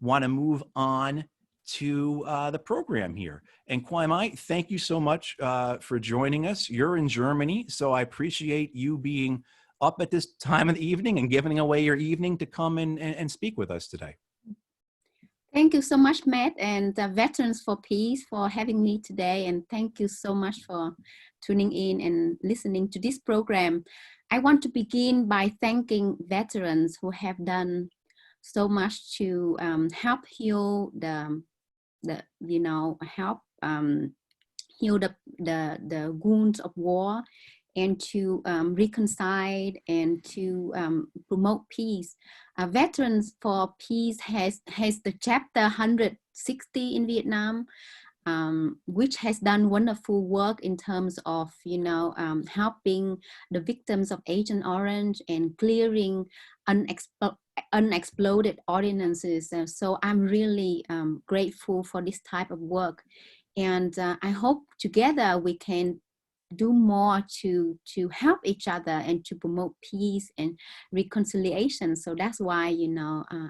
want to move on to the program here. And Que Mai, thank you so much for joining us. You're in Germany, so I appreciate you being up at this time of the evening and giving away your evening to come and speak with us today. Thank you so much, Matt, and Veterans for Peace for having me today. And thank you so much for tuning in and listening to this program. I want to begin by thanking veterans who have done so much to help heal heal the wounds of war, and to reconcile and to promote peace. Veterans for Peace has the chapter 160 in Vietnam, which has done wonderful work in terms of helping the victims of Agent Orange and clearing unexploded ordinances. So I'm really grateful for this type of work, and I hope together we can do more to help each other and to promote peace and reconciliation. So that's why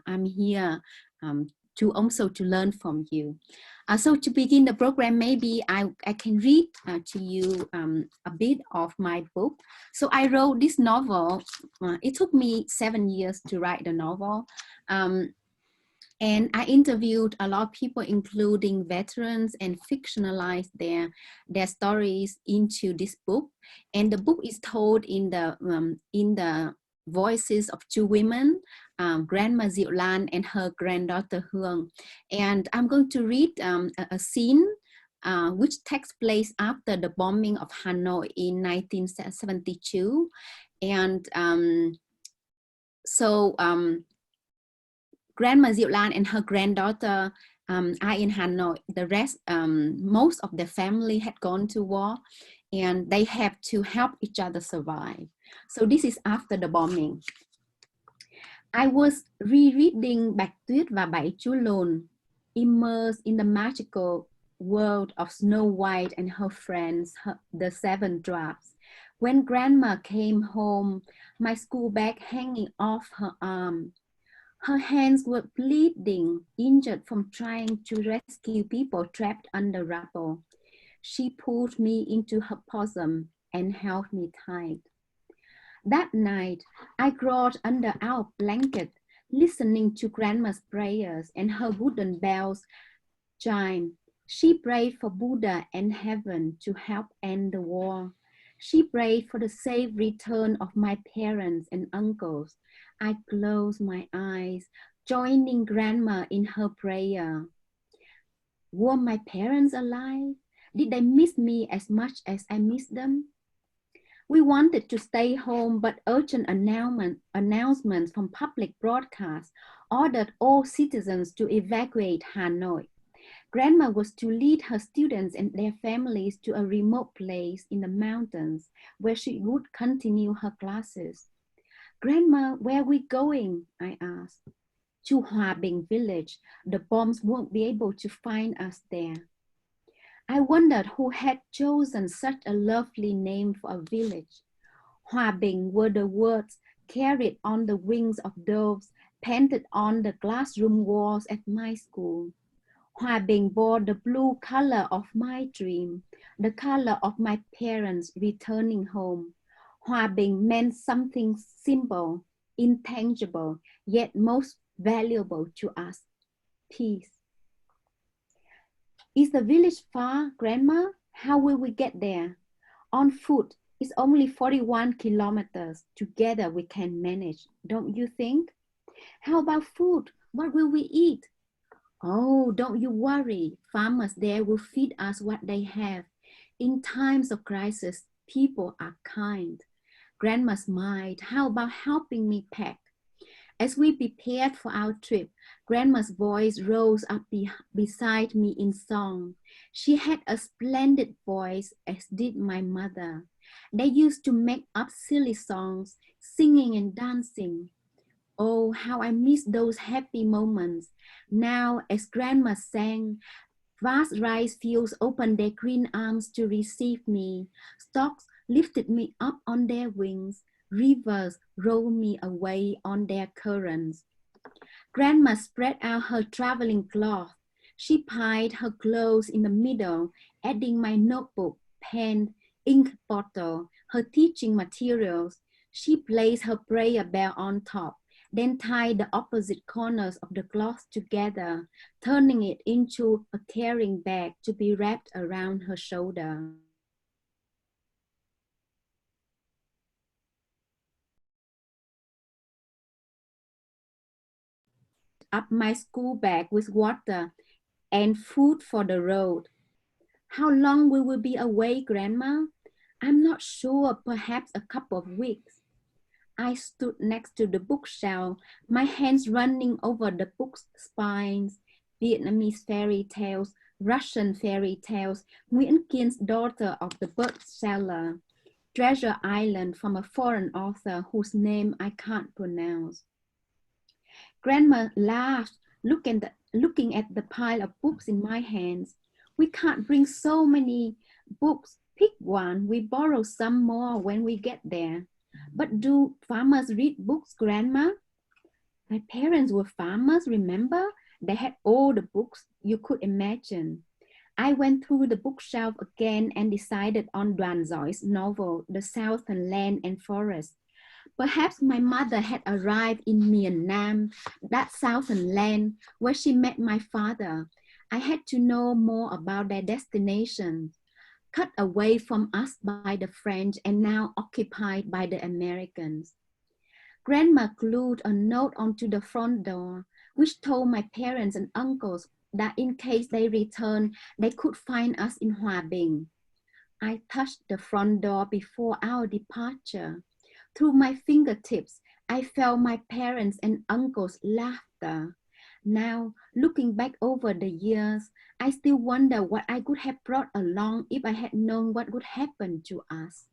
I'm here to also to learn from you. So to begin the program, maybe I can read to you a bit of my book. So I wrote this novel. It took me 7 years to write the novel. And I interviewed a lot of people, including veterans, and fictionalized their stories into this book. And the book is told in the voices of two women, Grandma Diệu Lan and her granddaughter Hương. And I'm going to read a scene which takes place after the bombing of Hanoi in 1972. And Grandma Diệu Lan and her granddaughter are in Hanoi. The rest, most of the family had gone to war, and they have to help each other survive. So this is after the bombing. I was rereading Bạch Tuyết và Bảy Chú Lùn, immersed in the magical world of Snow White and her friends, the Seven Dwarfs. When Grandma came home, my school bag hanging off her arm. Her hands were bleeding, injured from trying to rescue people trapped under rubble. She pulled me into her bosom and held me tight. That night, I crawled under our blanket, listening to Grandma's prayers and her wooden bells chime. She prayed for Buddha and heaven to help end the war. She prayed for the safe return of my parents and uncles. I closed my eyes, joining Grandma in her prayer. Were my parents alive? Did they miss me as much as I missed them? We wanted to stay home, but urgent announcements from public broadcasts ordered all citizens to evacuate Hanoi. Grandma was to lead her students and their families to a remote place in the mountains where she would continue her classes. Grandma, where are we going? I asked. To Hòa Bình village. The bombs won't be able to find us there. I wondered who had chosen such a lovely name for a village. Hòa Bình were the words carried on the wings of doves painted on the classroom walls at my school. Hòa Bình bore the blue color of my dream, the color of my parents returning home. Hòa Bình meant something simple, intangible, yet most valuable to us: peace. Is the village far, Grandma? How will we get there? On foot, it's only 41 kilometers. Together we can manage, don't you think? How about food? What will we eat? Oh, don't you worry. Farmers there will feed us what they have. In times of crisis, people are kind. Grandma smiled. How about helping me pack? As we prepared for our trip, Grandma's voice rose up beside me in song. She had a splendid voice, as did my mother. They used to make up silly songs, singing and dancing. Oh, how I miss those happy moments. Now, as Grandma sang, vast rice fields opened their green arms to receive me. Stalks lifted me up on their wings. Rivers roll me away on their currents. Grandma spread out her traveling cloth. She piled her clothes in the middle, adding my notebook, pen, ink bottle, her teaching materials. She placed her prayer bell on top, then tied the opposite corners of the cloth together, turning it into a carrying bag to be wrapped around her shoulder. Up my school bag with water and food for the road. How long will we be away, Grandma? I'm not sure, perhaps a couple of weeks. I stood next to the bookshelf, my hands running over the book's spines, Vietnamese fairy tales, Russian fairy tales, Nguyễn Kien's Daughter of the Bird Seller, Treasure Island from a foreign author whose name I can't pronounce. Grandma laughed, looking at the pile of books in my hands. We can't bring so many books. Pick one. We borrow some more when we get there. But do farmers read books, Grandma? My parents were farmers, remember? They had all the books you could imagine. I went through the bookshelf again and decided on Đoàn Giỏi novel, The Southern Land and Forest. Perhaps my mother had arrived in Miền Nam, that southern land where she met my father. I had to know more about their destination, cut away from us by the French and now occupied by the Americans. Grandma glued a note onto the front door, which told my parents and uncles that in case they returned, they could find us in Hòa Bình. I touched the front door before our departure. Through my fingertips, I felt my parents' and uncles' laughter. Now, looking back over the years, I still wonder what I could have brought along if I had known what would happen to us.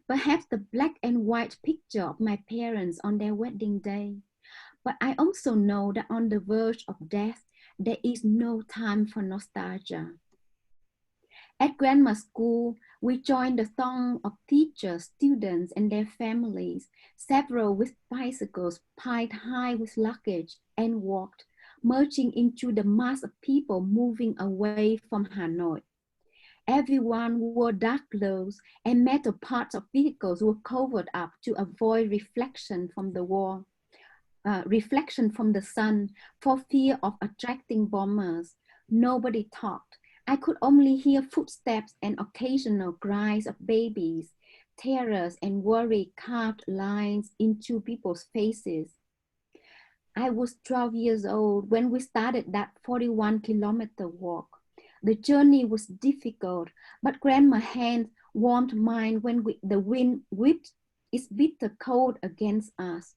Perhaps the black and white picture of my parents on their wedding day. But I also know that on the verge of death, there is no time for nostalgia. At Grandma's school, we joined the throng of teachers, students, and their families, several with bicycles piled high with luggage, and walked, merging into the mass of people moving away from Hanoi. Everyone wore dark clothes, and metal parts of vehicles were covered up to avoid reflection from the wall. Reflection from the sun for fear of attracting bombers. Nobody talked. I could only hear footsteps and occasional cries of babies. Terrors and worry carved lines into people's faces. I was 12 years old when we started that 41-kilometer walk. The journey was difficult, but Grandma's hand warmed mine when the wind whipped its bitter cold against us.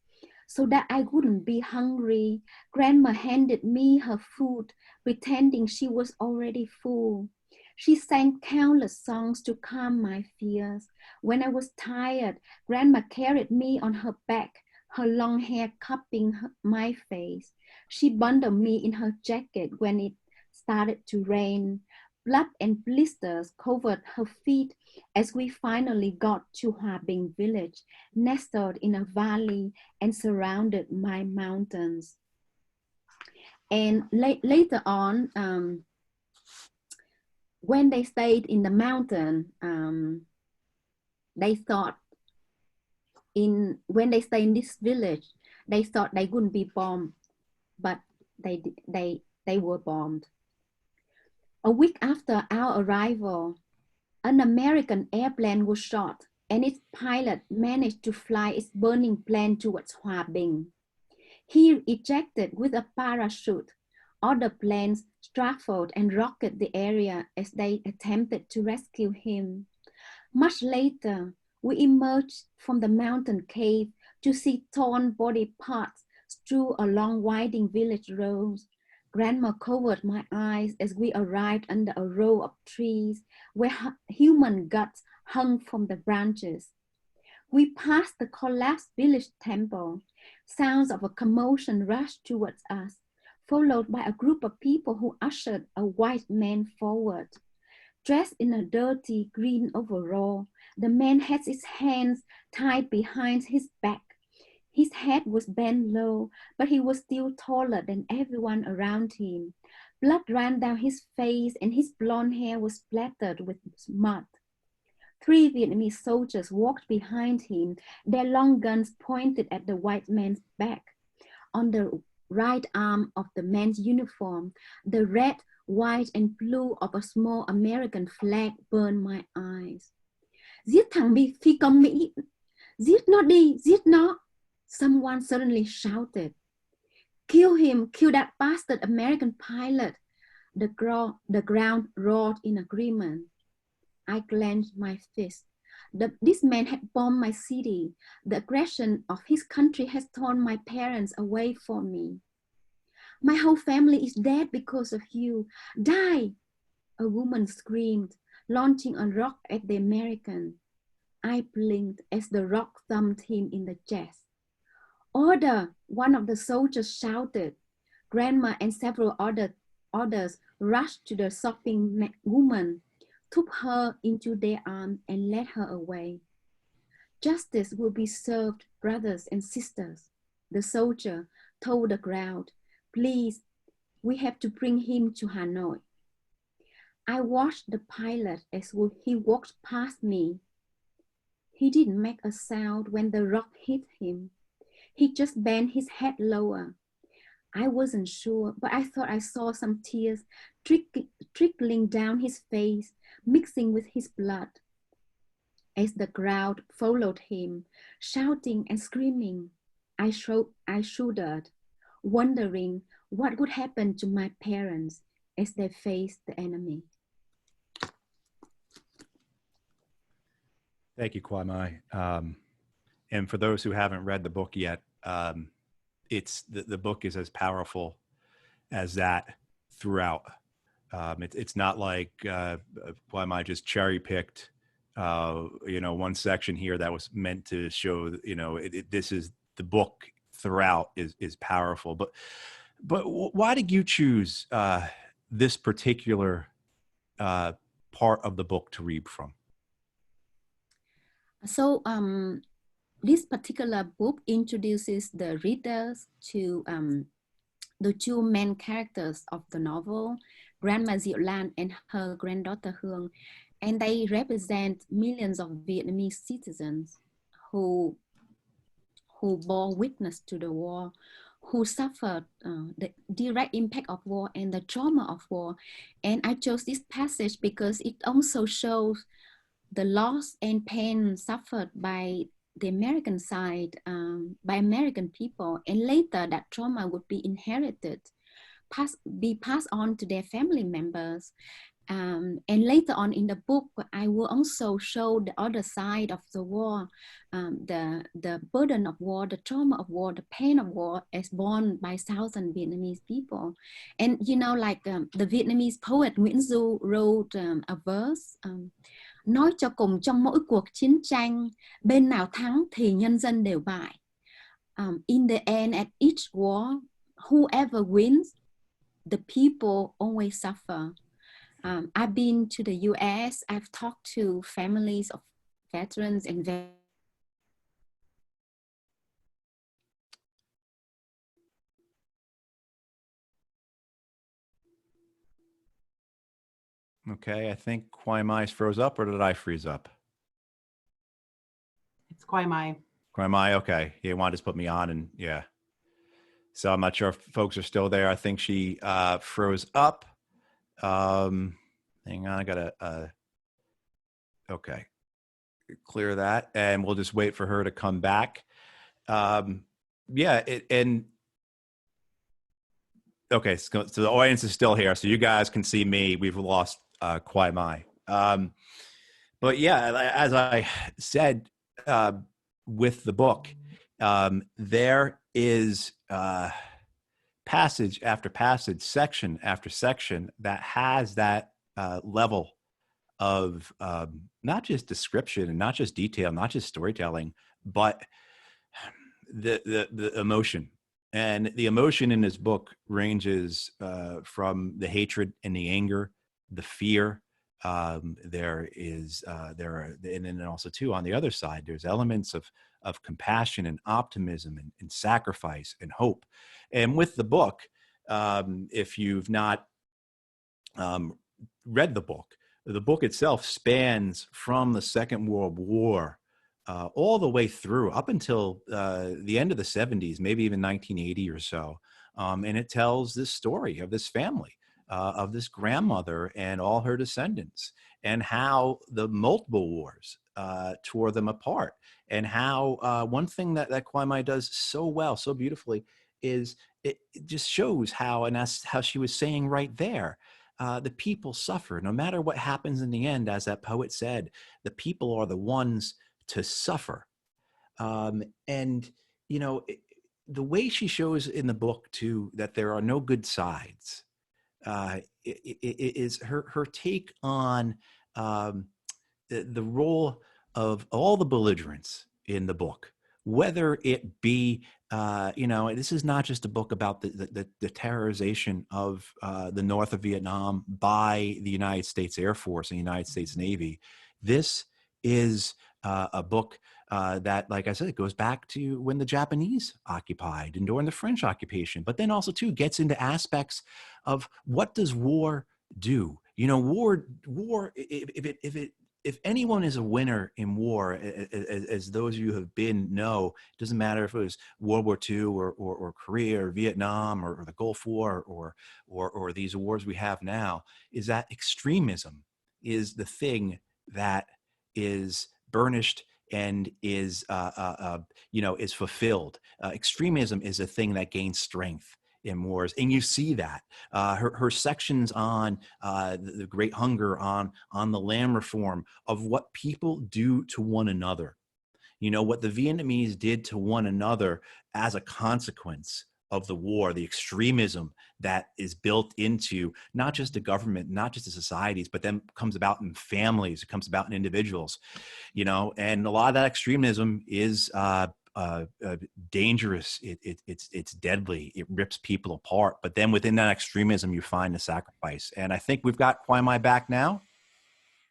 So that I wouldn't be hungry, Grandma handed me her food, pretending she was already full. She sang countless songs to calm my fears. When I was tired, Grandma carried me on her back, her long hair cupping my face. She bundled me in her jacket when it started to rain. Blood and blisters covered her feet as we finally got to Hòa Bình village, nestled in a valley and surrounded by mountains. And later on, when they stayed in the mountain, they thought when they stayed in this village, they thought they wouldn't be bombed, but they were bombed. A week after our arrival, an American airplane was shot and its pilot managed to fly its burning plane towards Hòa Bình. He ejected with a parachute. Other planes strafed and rocketed the area as they attempted to rescue him. Much later, we emerged from the mountain cave to see torn body parts strewn along winding village roads. Grandma covered my eyes as we arrived under a row of trees where human guts hung from the branches. We passed the collapsed village temple. Sounds of a commotion rushed towards us, followed by a group of people who ushered a white man forward. Dressed in a dirty green overall, the man had his hands tied behind his back. His head was bent low, but he was still taller than everyone around him. Blood ran down his face and his blonde hair was splattered with mud. 3 Vietnamese soldiers walked behind him, their long guns pointed at the white man's back. On the right arm of the man's uniform, the red, white, and blue of a small American flag burned my eyes. Giết thằng phi công Mỹ! Giết nó đi! Giết nó! Someone suddenly shouted. Kill him! Kill that bastard American pilot! The ground roared in agreement. I clenched my fist. This man had bombed my city. The aggression of his country has torn my parents away from me. My whole family is dead because of you. Die! A woman screamed, launching a rock at the American. I blinked as the rock thumped him in the chest. Order! One of the soldiers shouted. Grandma and several others rushed to the sobbing woman, took her into their arms and led her away. Justice will be served, brothers and sisters. The soldier told the crowd, please, we have to bring him to Hanoi. I watched the pilot as he walked past me. He didn't make a sound when the rock hit him. He just bent his head lower. I wasn't sure, but I thought I saw some tears trickling down his face, mixing with his blood. As the crowd followed him, shouting and screaming, I shuddered, wondering what would happen to my parents as they faced the enemy. Thank you, Que Mai. And for those who haven't read the book yet, it's the book is as powerful as that throughout. It's not like Que Mai just cherry picked, one section here that was meant to show, this is the book throughout is powerful. But why did you choose this particular part of the book to read from? So this particular book introduces the readers to the two main characters of the novel, Grandma Diệu Lan and her granddaughter Hương, and they represent millions of Vietnamese citizens who bore witness to the war, who suffered the direct impact of war and the trauma of war. And I chose this passage because it also shows the loss and pain suffered by the American side, by American people, and later that trauma would be inherited, be passed on to their family members. And later on in the book, I will also show the other side of the war, the burden of war, the trauma of war, the pain of war as borne by Southern Vietnamese people. And the Vietnamese poet Nguyễn Du wrote a verse, nói cho cùng trong mỗi cuộc chiến tranh, bên nào thắng thì nhân dân đều bại. In the end, at each war, whoever wins, the people always suffer. I've been to the US, I've talked to families of veterans and Okay, I think Que Mai froze up, or did I freeze up? It's Que Mai. Que Mai, okay. Yeah, you want to just put me on, and yeah. So I'm not sure if folks are still there. I think she froze up. Hang on, I gotta okay, clear that, and we'll just wait for her to come back. Okay, so the audience is still here, so you guys can see me. We've lost Que Mai. But yeah, as I said, with the book, there is passage after passage, section after section that has that level of not just description and not just detail, not just storytelling, but the emotion. And the emotion in this book ranges from the hatred and the anger, the fear. There are, and then also too, on the other side, there's elements of of compassion and optimism and sacrifice and hope. And with the book, if you've not read the book itself spans from the Second World War all the way through up until the end of the 70s, maybe even 1980 or so. And it tells this story of this family, of this grandmother and all her descendants, and how the multiple wars tore them apart. And how one thing that Que Mai does so well, so beautifully, is it just shows how, and that's how she was saying right there, the people suffer. No matter what happens in the end, as that poet said, the people are the ones to suffer. And, you know, the way she shows in the book, too, that there are no good sides is her take on the role of all the belligerents in the book, whether it be, you know, this is not just a book about the terrorization of the north of Vietnam by the United States Air Force and the United States Navy. This is a book that, like I said, it goes back to when the Japanese occupied and during the French occupation, but then also too gets into aspects of what does war do? You know, war, if anyone is a winner in war, as those of you who have been know, it doesn't matter if it was World War II or Korea or Vietnam or the Gulf War or these wars we have now, is that extremism is the thing that is burnished and is you know, is fulfilled. Extremism is a thing that gains strength in wars, and you see that her sections on the Great Hunger, on the land reform, of what people do to one another. You know, what the Vietnamese did to one another as a consequence of the war, the extremism that is built into not just the government, not just the societies, but then comes about in families, it comes about in individuals, you know, and a lot of that extremism is dangerous. It's deadly. It rips people apart. But then within that extremism, you find the sacrifice. And I think we've got Que Mai back now.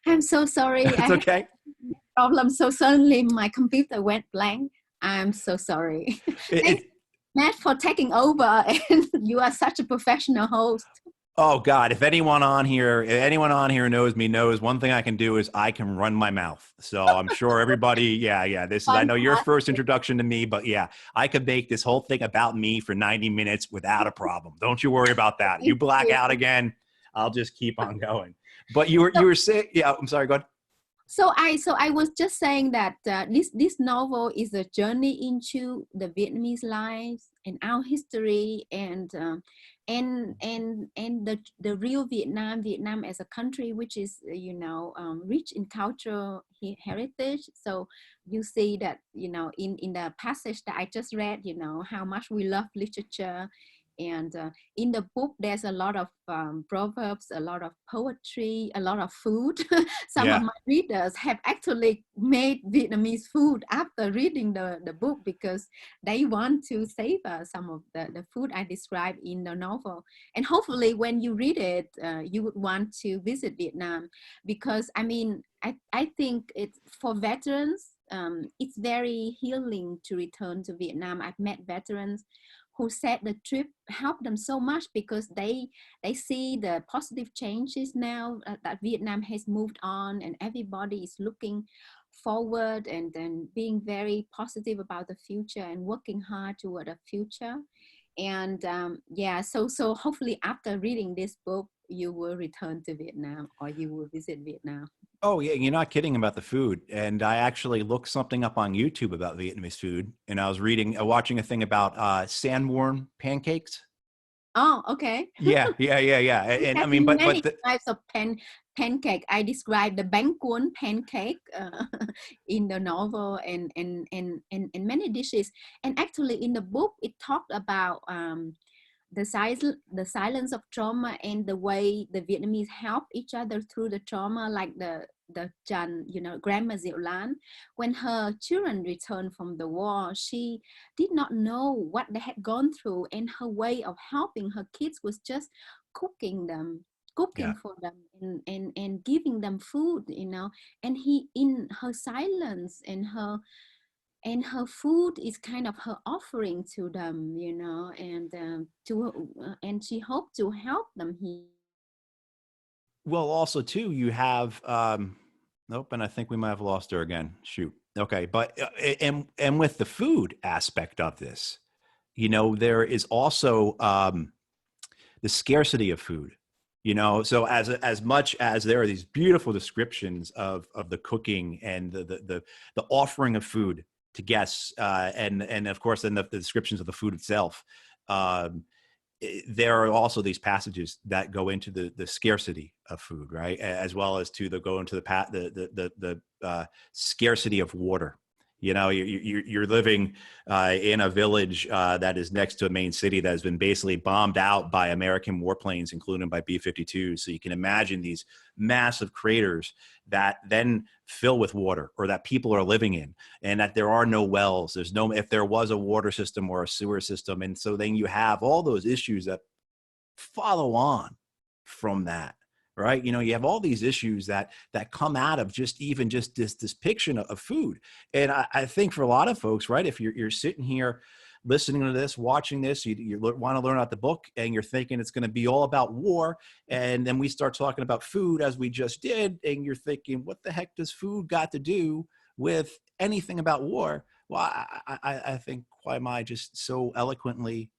I'm so sorry. I It's have okay. a problem. So suddenly my computer went blank. I'm so sorry. Thanks, It, Matt, for taking over. And you are such a professional host. oh God, if anyone on here knows me, knows one thing I can do is I can run my mouth. So I'm sure everybody, yeah, this is, I know your first introduction to me, but yeah, I could make this whole thing about me for 90 minutes without a problem. Don't you worry about that. You Thank black you. out again, I'll just keep on going. But you were saying, yeah, I'm sorry, go ahead. So I was just saying that this novel is a journey into the Vietnamese lives and our history and the real Vietnam as a country, which is rich in cultural heritage. So you see that, you know, in the passage that I just read, you know, how much we love literature. And in the book, there's a lot of proverbs, a lot of poetry, a lot of food. Some of Yeah. my readers have actually made Vietnamese food after reading the book because they want to savor some of the food I described in the novel. And hopefully when you read it, you would want to visit Vietnam because, I mean, I think it's for veterans, it's very healing to return to Vietnam. I've met veterans who said the trip helped them so much because they see the positive changes now that Vietnam has moved on and everybody is looking forward and then being very positive about the future and working hard toward a future. And yeah, so hopefully after reading this book, you will return to Vietnam or you will visit Vietnam. Oh yeah, you're not kidding about the food. And I actually looked something up on YouTube about Vietnamese food, and I was watching a thing about sandworm pancakes. Oh, okay. Yeah. We And I have mean, many types of pancake. I described the bánh cuốn pancake in the novel and many dishes. And actually, in the book, it talked about the silence of trauma and the way the Vietnamese help each other through the trauma, like the Chan, you know, Grandma Diệu Lan, when her children returned from the war, she did not know what they had gone through, and her way of helping her kids was just cooking them yeah, cooking for them and giving them food, you know. And he, in her silence and her and her food is kind of her offering to them, you know, and she hoped to help them here. Well, also too, you have nope, and I think we might have lost her again. Shoot. Okay, but and with the food aspect of this, you know, there is also the scarcity of food. You know, so as much as there are these beautiful descriptions of the cooking and the offering of food to guests, and of course then the descriptions of the food itself. Um, there are also these passages that go into the scarcity of food, right, as well as to go into the scarcity of water. You know, you're living in a village that is next to a main city that has been basically bombed out by American warplanes, including by B-52. So you can imagine these massive craters that then fill with water, or that people are living in, and that there are no wells. There's no, if there was a water system or a sewer system. And so then you have all those issues that follow on from that, right? You know, you have all these issues that come out of just even just this depiction of food. And I think for a lot of folks, right, if you're sitting here listening to this, watching this, you want to learn about the book, and you're thinking it's going to be all about war, and then we start talking about food as we just did, and you're thinking, what the heck does food got to do with anything about war? Well, I think Que Mai just so eloquently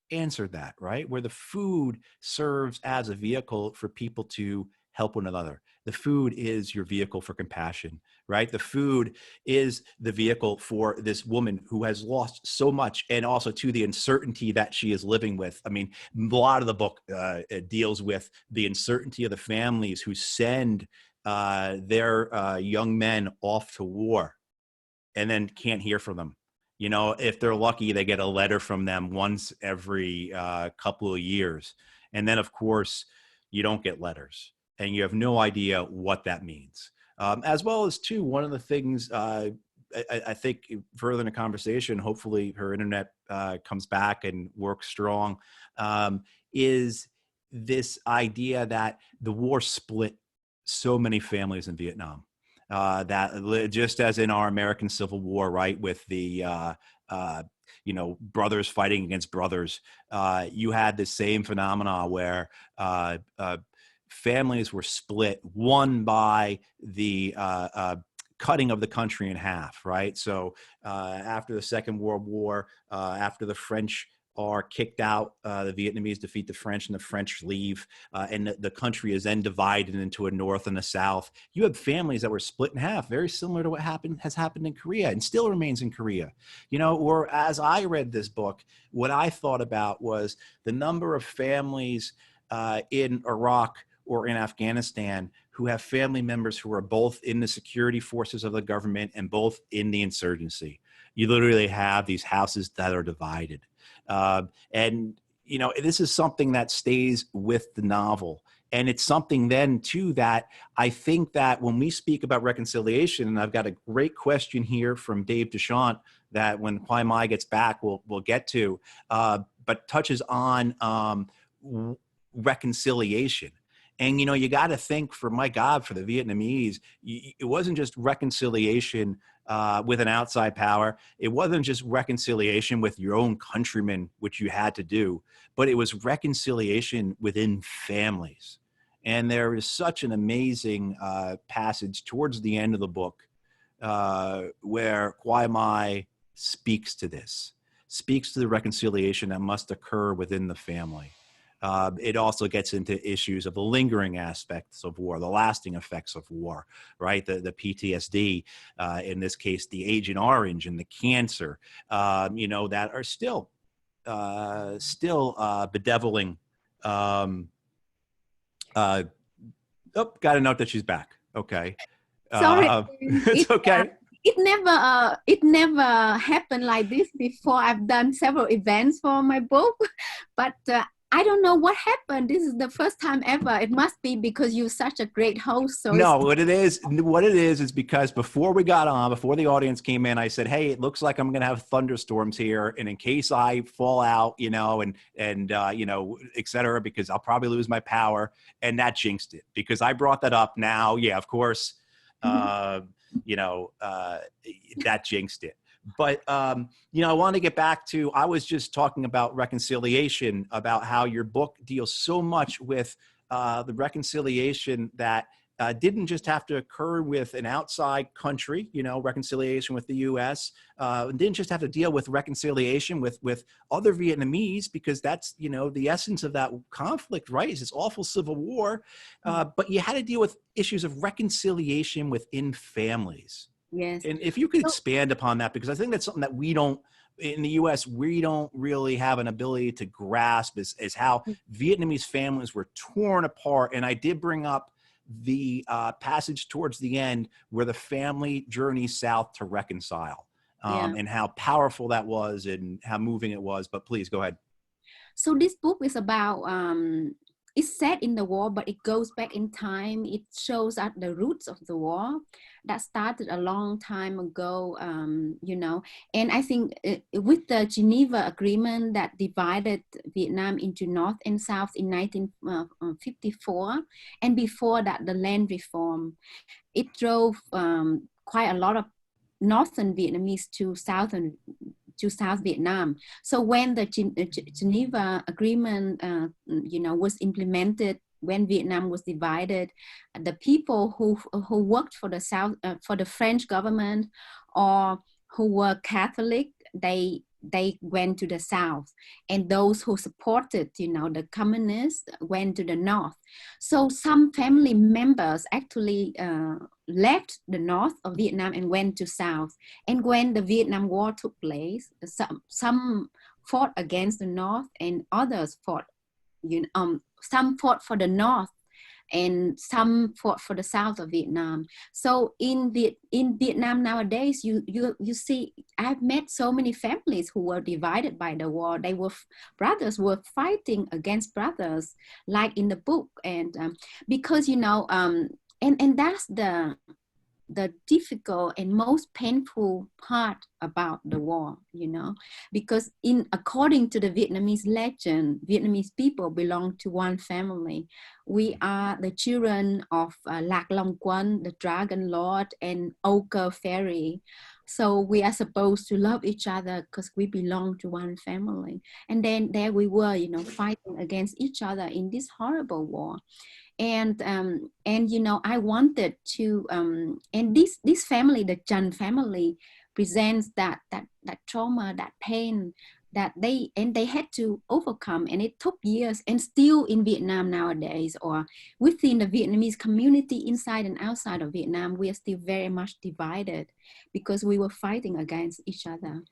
answered that, right? Where the food serves as a vehicle for people to help one another. The food is your vehicle for compassion, right? The food is the vehicle for this woman who has lost so much, and also to the uncertainty that she is living with. I mean, a lot of the book deals with the uncertainty of the families who send their young men off to war and then can't hear from them. You know, if they're lucky, they get a letter from them once every couple of years. And then, of course, you don't get letters, and you have no idea what that means. As well as, too, one of the things I think further in the conversation, hopefully her internet comes back and works strong, is this idea that the war split so many families in Vietnam. That just as in our American Civil War, right, with the you know, brothers fighting against brothers, you had the same phenomena where families were split, one by the cutting of the country in half, right? So after the Second World War, after the French are kicked out, the Vietnamese defeat the French, and the French leave, and the country is then divided into a north and a south. You have families that were split in half, very similar to what has happened in Korea and still remains in Korea. You know, or as I read this book, what I thought about was the number of families in Iraq or in Afghanistan who have family members who are both in the security forces of the government and both in the insurgency. You literally have these houses that are divided. And, you know, this is something that stays with the novel. And it's something then, too, that I think that when we speak about reconciliation, and I've got a great question here from Dave Deschamps that when Que Mai gets back, we'll get to, but touches on reconciliation. And, you know, you got to think, for my God, for the Vietnamese, it wasn't just reconciliation with an outside power. It wasn't just reconciliation with your own countrymen, which you had to do, but it was reconciliation within families. And there is such an amazing passage towards the end of the book where Que Mai speaks to this, speaks to the reconciliation that must occur within the family. It also gets into issues of the lingering aspects of war, the lasting effects of war, right? The PTSD, in this case, the Agent Orange and the cancer, you know, that are still bedeviling. Oh, got a note that she's back. Okay. Sorry, It's okay. it never happened like this before. I've done several events for my book, but I don't know what happened. This is the first time ever. It must be because you're such a great host. So No, what it is because before we got on, before the audience came in, I said, "Hey, it looks like I'm going to have thunderstorms here, and in case I fall out, you know, and you know, et cetera, because I'll probably lose my power," and that jinxed it because I brought that up. Now, yeah, of course, you know, that jinxed it. But, I want to get back to, I was just talking about reconciliation, about how your book deals so much with the reconciliation that didn't just have to occur with an outside country, reconciliation with the US, didn't just have to deal with reconciliation with other Vietnamese, because that's, the essence of that conflict, right? Is this awful civil war. But you had to deal with issues of reconciliation within families. Yes. And if you could So, expand upon that, because I think that's something that in the US, we don't really have an ability to grasp, is how Vietnamese families were torn apart. And I did bring up the passage towards the end where the family journeys south to reconcile, yeah. and how powerful that was and how moving it was. But please go ahead. So this book is about, it's set in the war, but it goes back in time. It shows at the roots of the war that started a long time ago, and I think with the Geneva Agreement that divided Vietnam into North and South in 1954, and before that, the land reform, it drove quite a lot of Northern Vietnamese to South Vietnam. So when the Geneva Agreement, was implemented, when Vietnam was divided, the people who worked for the South, for the French government, or who were Catholic, they went to the South, and those who supported, the communists, went to the North. So some family members actually left the North of Vietnam and went to South. And when the Vietnam War took place, some fought against the North, and others fought, some fought for the North, and some fought for the South of Vietnam. So in Vietnam nowadays, you see, I've met so many families who were divided by the war. Brothers were fighting against brothers, like in the book, and because and that's the difficult and most painful part about the war, because according to the Vietnamese legend, Vietnamese people belong to one family. We are the children of Lạc Long Quân, the Dragon Lord, and Ochre Fairy. So we are supposed to love each other because we belong to one family. And then there we were, fighting against each other in this horrible war. And I wanted to, and this family, the Chan family, presents that trauma, that pain that they had to overcome, and it took years. And still in Vietnam nowadays, or within the Vietnamese community inside and outside of Vietnam, we are still very much divided because we were fighting against each other.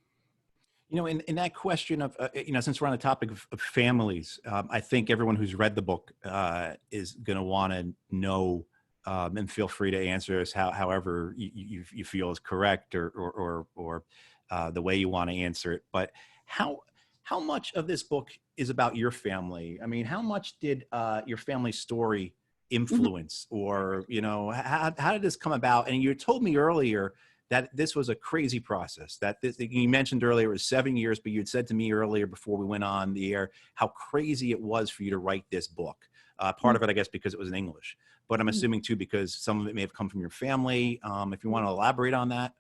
In that question of, since we're on the topic of families, I think everyone who's read the book is going to want to know, and feel free to answer us however you feel is correct, or the way you want to answer it. But how much of this book is about your family? I mean, how much did your family story influence, or, how did this come about? And you told me earlier that this was a crazy process, that you mentioned earlier it was 7 years, but you'd said to me earlier before we went on the air how crazy it was for you to write this book. Part of it, I guess, because it was in English, but I'm assuming too, because some of it may have come from your family. If you want to elaborate on that.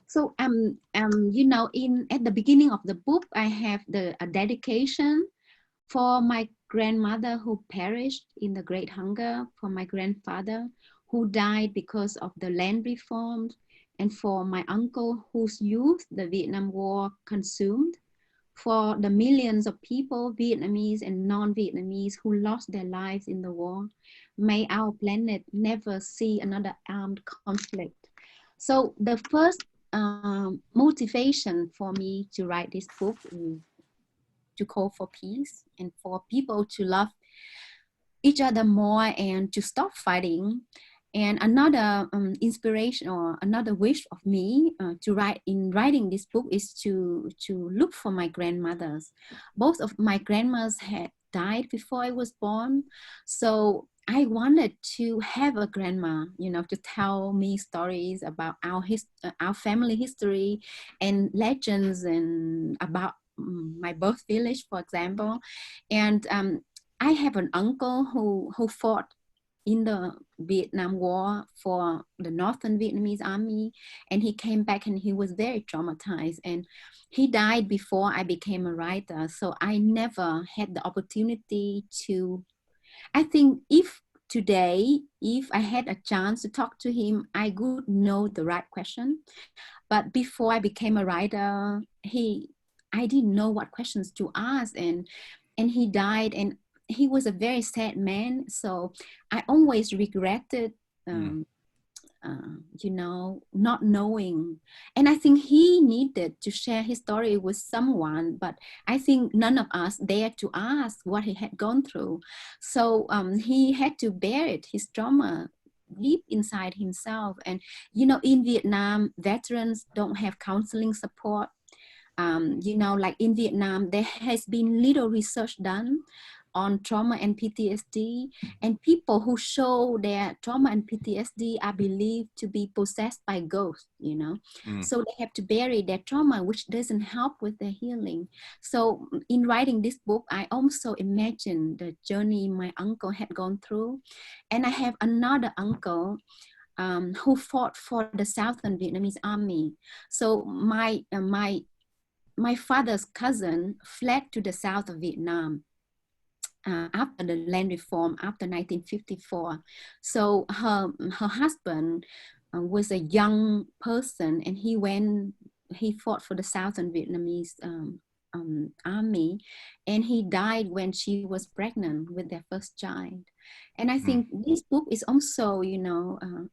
So, at the beginning of the book, I have a dedication for my grandmother who perished in the Great Hunger, for my grandfather who died because of the land reform, and for my uncle whose youth the Vietnam War consumed, for the millions of people, Vietnamese and non-Vietnamese, who lost their lives in the war. May our planet never see another armed conflict. So the first motivation for me to write this book is to call for peace and for people to love each other more and to stop fighting. And another inspiration or another wish of me to writing this book is to look for my grandmothers. Both of my grandmas had died before I was born, so I wanted to have a grandma, to tell me stories about our family history and legends, and about my birth village, for example. And I have an uncle who fought in the Vietnam War for the Northern Vietnamese army, and he came back and he was very traumatized, and he died before I became a writer. So I never had the opportunity to, I think if I had a chance to talk to him, I would know the right question. But before I became a writer, I didn't know what questions to ask, and he died, and he was a very sad man. So I always regretted, Mm. not knowing. And I think he needed to share his story with someone, but I think none of us dared to ask what he had gone through. So he had to bear it, his trauma deep inside himself. And, in Vietnam, veterans don't have counseling support. Like in Vietnam, there has been little research done on trauma and PTSD, and people who show their trauma and PTSD are believed to be possessed by ghosts. Mm. So they have to bury their trauma, which doesn't help with their healing. So in writing this book, I also imagined the journey my uncle had gone through. And I have another uncle who fought for the Southern Vietnamese army. So my father's cousin fled to the south of Vietnam after the land reform after 1954. So her husband was a young person, and he fought for the Southern Vietnamese army, and he died when she was pregnant with their first child. And I Mm. think this book is also,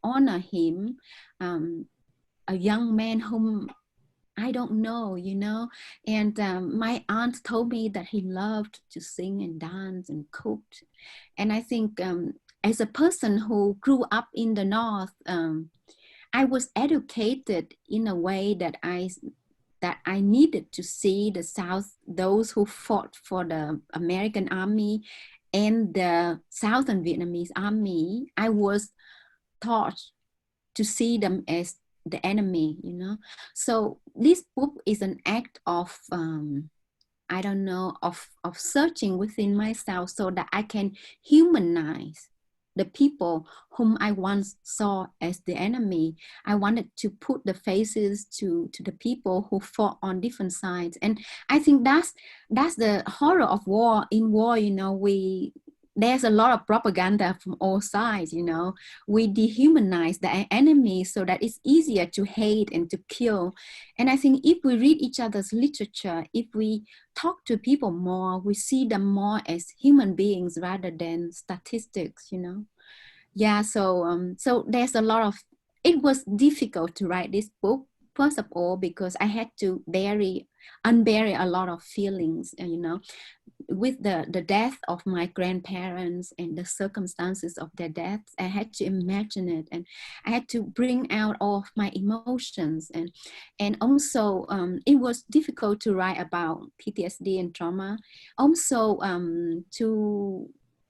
honor him, a young man whom I don't know. And my aunt told me that he loved to sing and dance and cook. And I think as a person who grew up in the North, I was educated in a way that I needed to see the South, those who fought for the American army and the Southern Vietnamese army. I was taught to see them as the enemy. So this book is an act of I don't know, of searching within myself so that I can humanize the people whom I once saw as the enemy. I wanted to put the faces to the people who fought on different sides. And I think that's the horror of war. In war, there's a lot of propaganda from all sides. We dehumanize the enemy so that it's easier to hate and to kill. And I think if we read each other's literature, if we talk to people more, we see them more as human beings rather than statistics. Yeah, so there's a lot of, it was difficult to write this book, first of all, because I had to unbury a lot of feelings, with the death of my grandparents and the circumstances of their deaths. I had to imagine it, and I had to bring out all of my emotions, and also it was difficult to write about PTSD and trauma. Also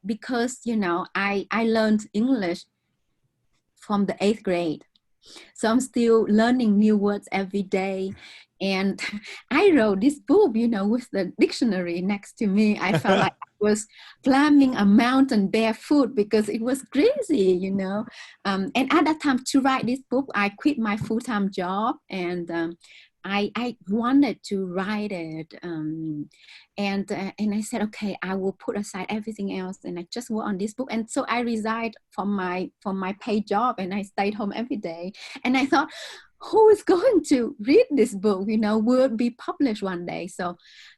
because I learned English from the 8th grade. So I'm still learning new words every day. And I wrote this book, with the dictionary next to me. I felt like I was climbing a mountain barefoot because it was crazy. And at that time, to write this book, I quit my full-time job, and I wanted to write it. And I said, okay, I will put aside everything else, and I just work on this book. And so I resigned from my paid job, and I stayed home every day. And I thought, who is going to read this book? Will it be published one day? So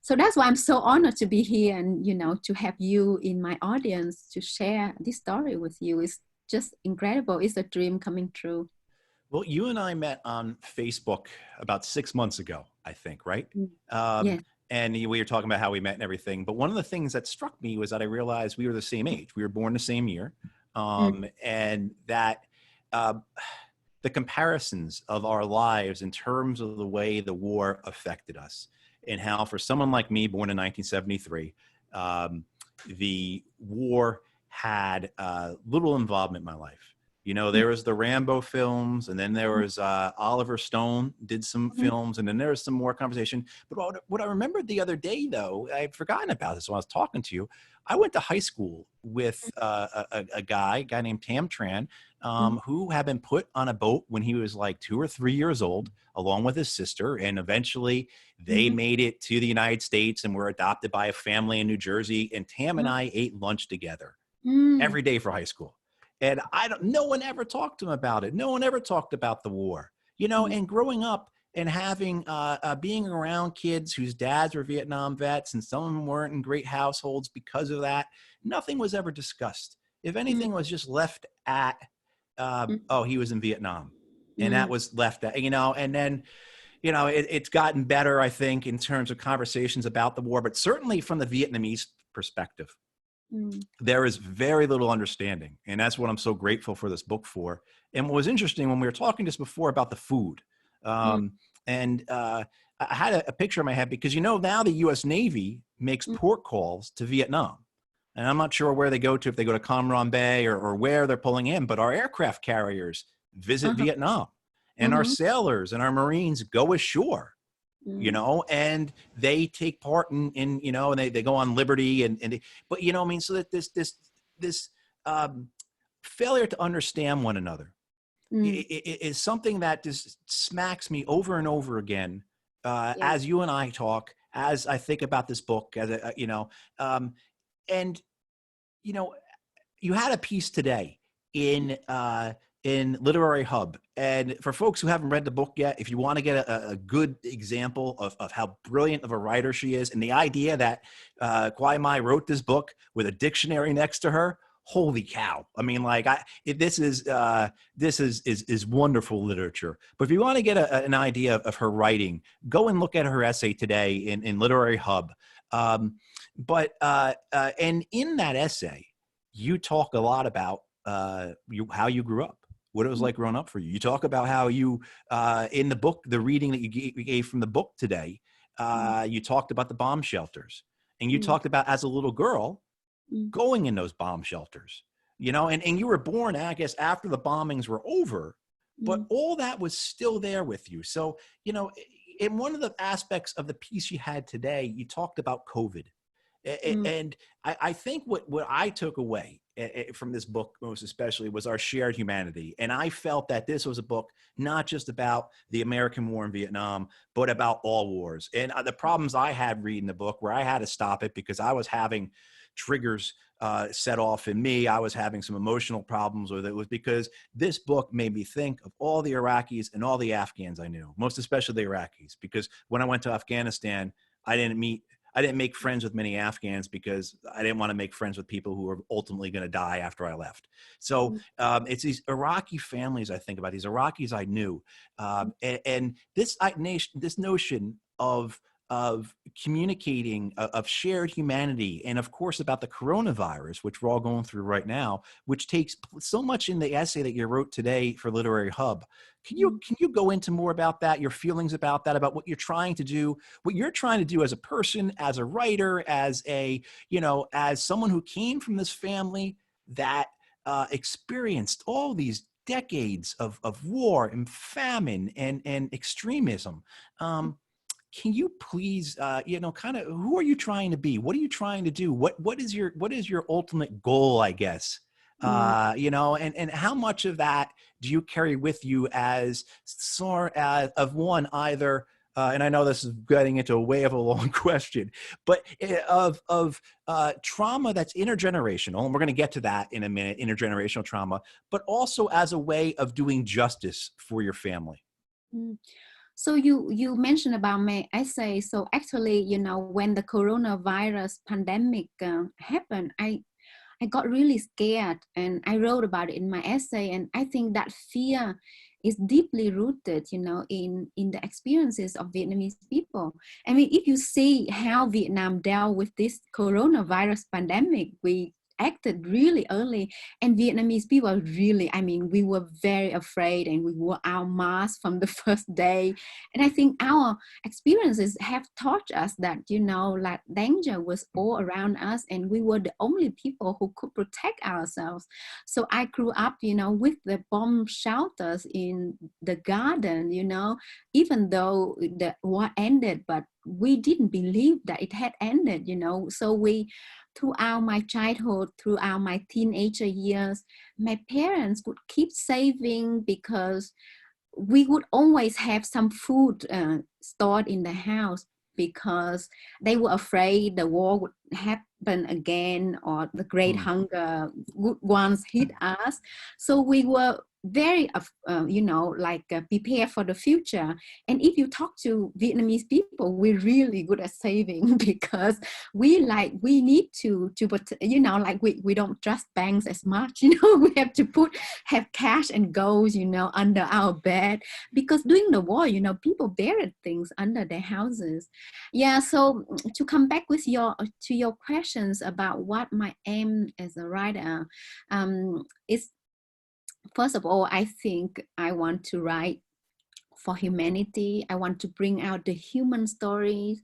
that's why I'm so honored to be here, and to have you in my audience to share this story with you. It's just incredible. It's a dream coming true. Well, you and I met on Facebook about 6 months ago, I think, right? Yes. And we were talking about how we met and everything. But one of the things that struck me was that I realized we were the same age. We were born the same year. And that the comparisons of our lives in terms of the way the war affected us, and how for someone like me, born in 1973, the war had little involvement in my life. You know, there was the Rambo films, and then there was Oliver Stone did some films, and then there was some more conversation. But what I remembered the other day, though, I had forgotten about this when I was talking to you. I went to high school with a guy named Tam Tran, who had been put on a boat when he was like 2 or 3 years old, along with his sister. And eventually they made it to the United States and were adopted by a family in New Jersey. And Tam and I ate lunch together every day for high school. And no one ever talked to him about it. No one ever talked about the war, you know, and growing up and having, being around kids whose dads were Vietnam vets, and some of them weren't in great households because of that. Nothing was ever discussed. If anything was just left at, oh, he was in Vietnam, and that was left at, you know, and then, you know, it's gotten better, I think, in terms of conversations about the war, but certainly from the Vietnamese perspective, there is very little understanding. And that's what I'm so grateful for this book for. And what was interesting when we were talking just before about the food, I had a picture in my head because, you know, now the U.S. Navy makes port calls to Vietnam. And I'm not sure where they go to, if they go to Cam Ranh Bay or where they're pulling in, but our aircraft carriers visit Vietnam, and our sailors and our Marines go ashore, you know, and they take part in you know, and they go on liberty but, you know, I mean, so that this failure to understand one another is something that just smacks me over and over again, as you and I talk, as I think about this book, as you know, and, you know, you had a piece today in Literary Hub. And for folks who haven't read the book yet, if you want to get a good example of how brilliant of a writer she is, and the idea that Que Mai wrote this book with a dictionary next to her, holy cow. I mean, like, this is wonderful literature. But if you want to get an idea of her writing, go and look at her essay today in Literary Hub. And in that essay, you talk a lot about how you grew up, what it was like growing up for you. You talk about how you, in the book, the reading that you gave from the book today, you talked about the bomb shelters, and you talked about, as a little girl, going in those bomb shelters, you know, and you were born, I guess, after the bombings were over, but all that was still there with you. So, you know, in one of the aspects of the piece you had today, you talked about COVID. And I think what I took away from this book most especially was our shared humanity. And I felt that this was a book not just about the American war in Vietnam, but about all wars. And the problems I had reading the book, where I had to stop it because I was having triggers set off in me. I was having some emotional problems with it, was because this book made me think of all the Iraqis and all the Afghans I knew, most especially the Iraqis, because when I went to Afghanistan, I didn't make friends with many Afghans because I didn't want to make friends with people who were ultimately going to die after I left. So it's these Iraqi families I think about, these Iraqis I knew, and this notion of communicating, of shared humanity, and of course about the coronavirus, which we're all going through right now, which takes so much in the essay that you wrote today for Literary Hub. Can you go into more about that, your feelings about that, about what you're trying to do as a person, as a writer, as a, you know, as someone who came from this family that experienced all these decades of war and famine and extremism. Can you please, you know, kind of, who are you trying to be? What are you trying to do? What is your ultimate goal, I guess? You know, and how much of that do you carry with you as sort of one, either, and I know this is getting into a way of a long question, but of trauma that's intergenerational, and we're going to get to that in a minute, intergenerational trauma, but also as a way of doing justice for your family. So you mentioned about my essay. So actually, you know, when the coronavirus pandemic happened, I got really scared, and I wrote about it in my essay. And I think that fear is deeply rooted, you know, in the experiences of Vietnamese people. I mean, if you see how Vietnam dealt with this coronavirus pandemic, we acted really early, and Vietnamese people really, I mean, we were very afraid, and we wore our masks from the first day. And I think our experiences have taught us that, you know, like danger was all around us, and we were the only people who could protect ourselves. So I grew up, you know, with the bomb shelters in the garden, you know, even though the war ended, but we didn't believe that it had ended, you know. So we, throughout my childhood, throughout my teenager years, my parents would keep saving, because we would always have some food stored in the house, because they were afraid the war would happen again, or the great hunger would once hit us. So we were very, you know, like prepare for the future. And if you talk to Vietnamese people, we're really good at saving because we need to you know, like we don't trust banks as much, you know. We have to have cash and gold, you know, under our bed, because during the war, you know, people buried things under their houses. Yeah. So to come back with your questions about what my aim as a writer, is, first of all, I think I want to write for humanity. I want to bring out the human stories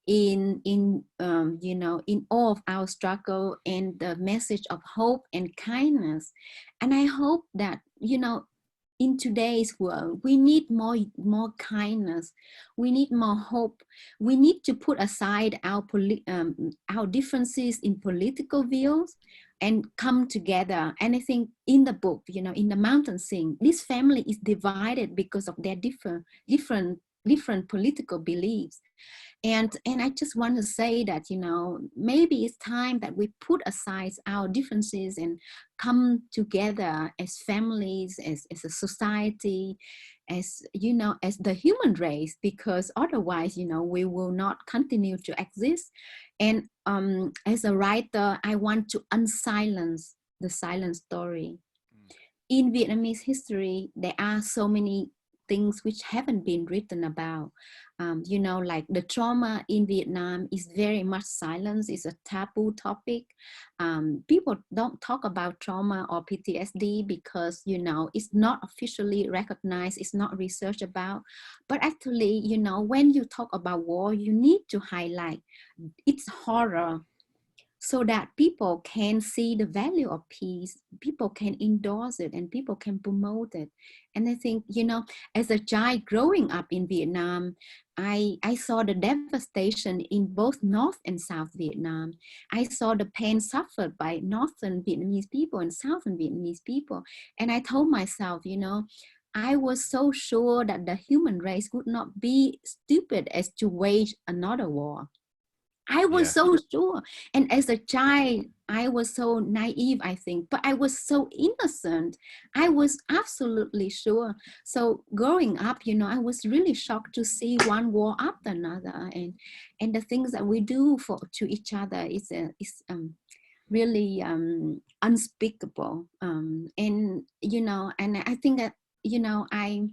in you know, in all of our struggle, and the message of hope and kindness. And I hope that, you know, in today's world, we need more kindness. We need more hope. We need to put aside our differences in political views and come together. And I think in the book, you know, in The Mountain Sing, this family is divided because of their different political beliefs. And I just want to say that, you know, maybe it's time that we put aside our differences and come together as families, as a society, as, you know, as the human race, because otherwise, you know, we will not continue to exist. And as a writer, I want to unsilence the silent story. In Vietnamese history, there are so many things which haven't been written about. You know, like the trauma in Vietnam is very much silenced. It's a taboo topic. People don't talk about trauma or PTSD because, you know, it's not officially recognized. It's not researched about. But actually, you know, when you talk about war, you need to highlight its horror, so that people can see the value of peace, people can endorse it, and people can promote it. And I think, you know, as a child growing up in Vietnam, I saw the devastation in both North and South Vietnam. I saw the pain suffered by Northern Vietnamese people and Southern Vietnamese people. And I told myself, you know, I was so sure that the human race would not be stupid as to wage another war. I was Yeah. so sure. And as a child, I was so naive, I think, but I was so innocent. I was absolutely sure. So growing up, you know, I was really shocked to see one war after another. And the things that we do to each other is really unspeakable. And, you know, and I think that, you know, I'm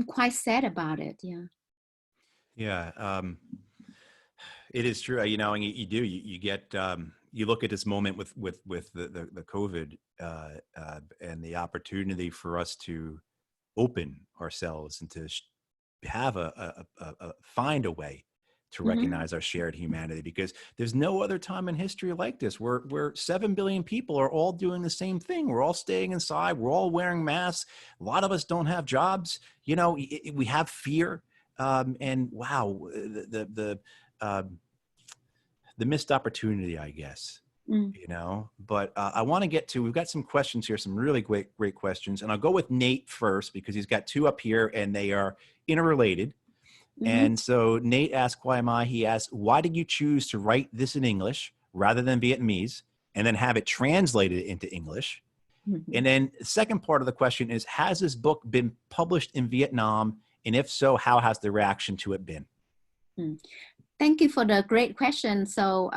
quite sad about it. Yeah. Yeah. It is true. You know, and you do, you get, you look at this moment with the COVID and the opportunity for us to open ourselves and to have find a way to recognize our shared humanity, because there's no other time in history like this where 7 billion people are all doing the same thing. We're all staying inside. We're all wearing masks. A lot of us don't have jobs. You know, we have fear. And wow, the missed opportunity, I guess, you know. But I want to get to, we've got some questions here, some really great questions. And I'll go with Nate first because he's got two up here and they are interrelated. And so Nate asked Quai Mai, he asked, why did you choose to write this in English rather than Vietnamese and then have it translated into English? And then the second part of the question is, has this book been published in Vietnam? And if so, how has the reaction to it been? Thank you for the great question. So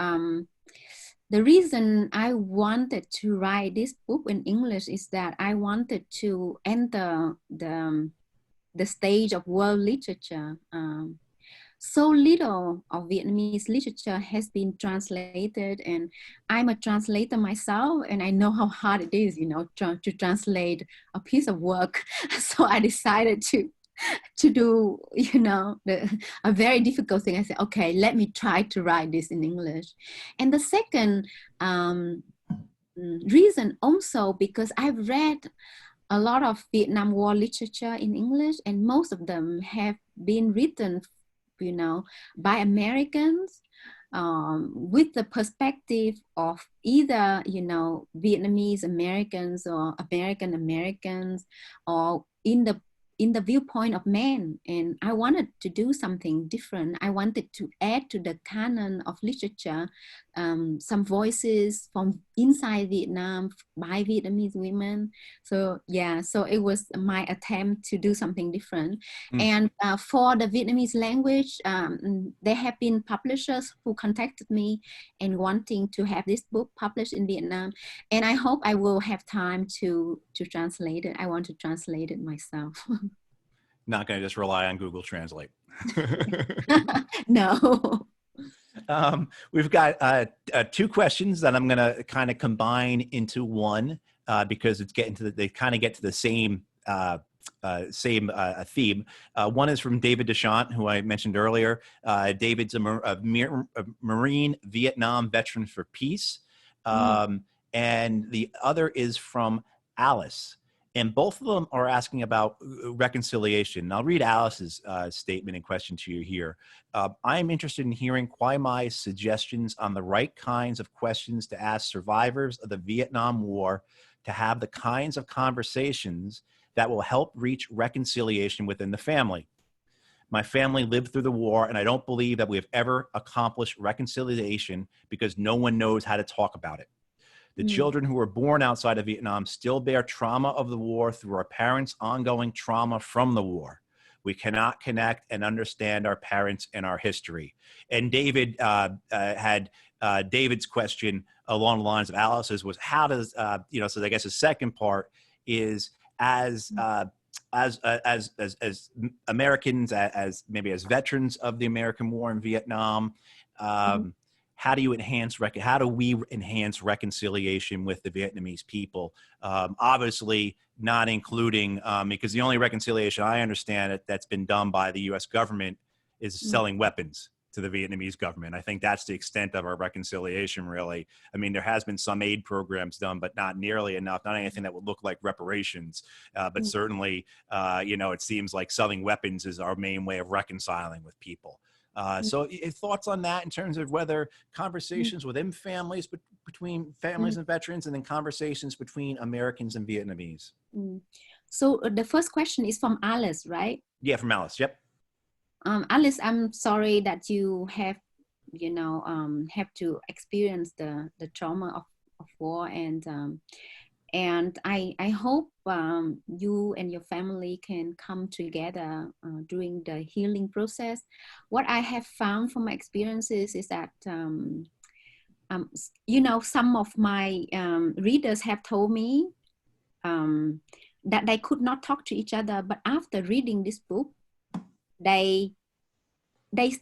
the reason I wanted to write this book in English is that I wanted to enter the stage of world literature. so little of Vietnamese literature has been translated, and I'm a translator myself, and I know how hard it is, to translate a piece of work. So I decided to do, a very difficult thing. I said, okay, let me try to write this in English. And the second reason also because I've read a lot of Vietnam War literature in English, and most of them have been written, by Americans, with the perspective of either, Vietnamese Americans or American Americans, or in the viewpoint of men. And I wanted to do something different. I wanted to add to the canon of literature some voices from inside Vietnam by Vietnamese women. So yeah, so it was my attempt to do something different. And for the Vietnamese language, there have been publishers who contacted me and wanting to have this book published in Vietnam. And I hope I will have time to translate it. I want to translate it myself. Not going to just rely on Google Translate. No. We've got two questions that I'm going to kind of combine into one because it's getting to they kind of get to the same theme. One is from David Deschamps, who I mentioned earlier. David's a Marine Vietnam veteran for peace. And the other is from Alice. And both of them are asking about reconciliation. And I'll read Alice's statement and question to you here. I am interested in hearing Que Mai's suggestions on the right kinds of questions to ask survivors of the Vietnam War to have the kinds of conversations that will help reach reconciliation within the family. My family lived through the war, and I don't believe that we have ever accomplished reconciliation because no one knows how to talk about it. The children who were born outside of Vietnam still bear trauma of the war through our parents' ongoing trauma from the war. We cannot connect and understand our parents and our history. And David had David's question along the lines of Alice's was how does, so I guess the second part is as Americans, as maybe as veterans of the American war in Vietnam, how do we enhance reconciliation with the Vietnamese people? Obviously not including, because the only reconciliation I understand that's been done by the US government is selling weapons to the Vietnamese government. I think that's the extent of our reconciliation, really. I mean, there has been some aid programs done, but not nearly enough, not anything that would look like reparations. But certainly, it seems like selling weapons is our main way of reconciling with people. So thoughts on that in terms of whether conversations within families, between families and veterans, and then conversations between Americans and Vietnamese? So the first question is from Alice, right? Yeah, from Alice. Yep. Alice, I'm sorry that you have, have to experience the trauma of war, and I hope you and your family can come together during the healing process. What I have found from my experiences is that, some of my readers have told me that they could not talk to each other, but after reading this book, they read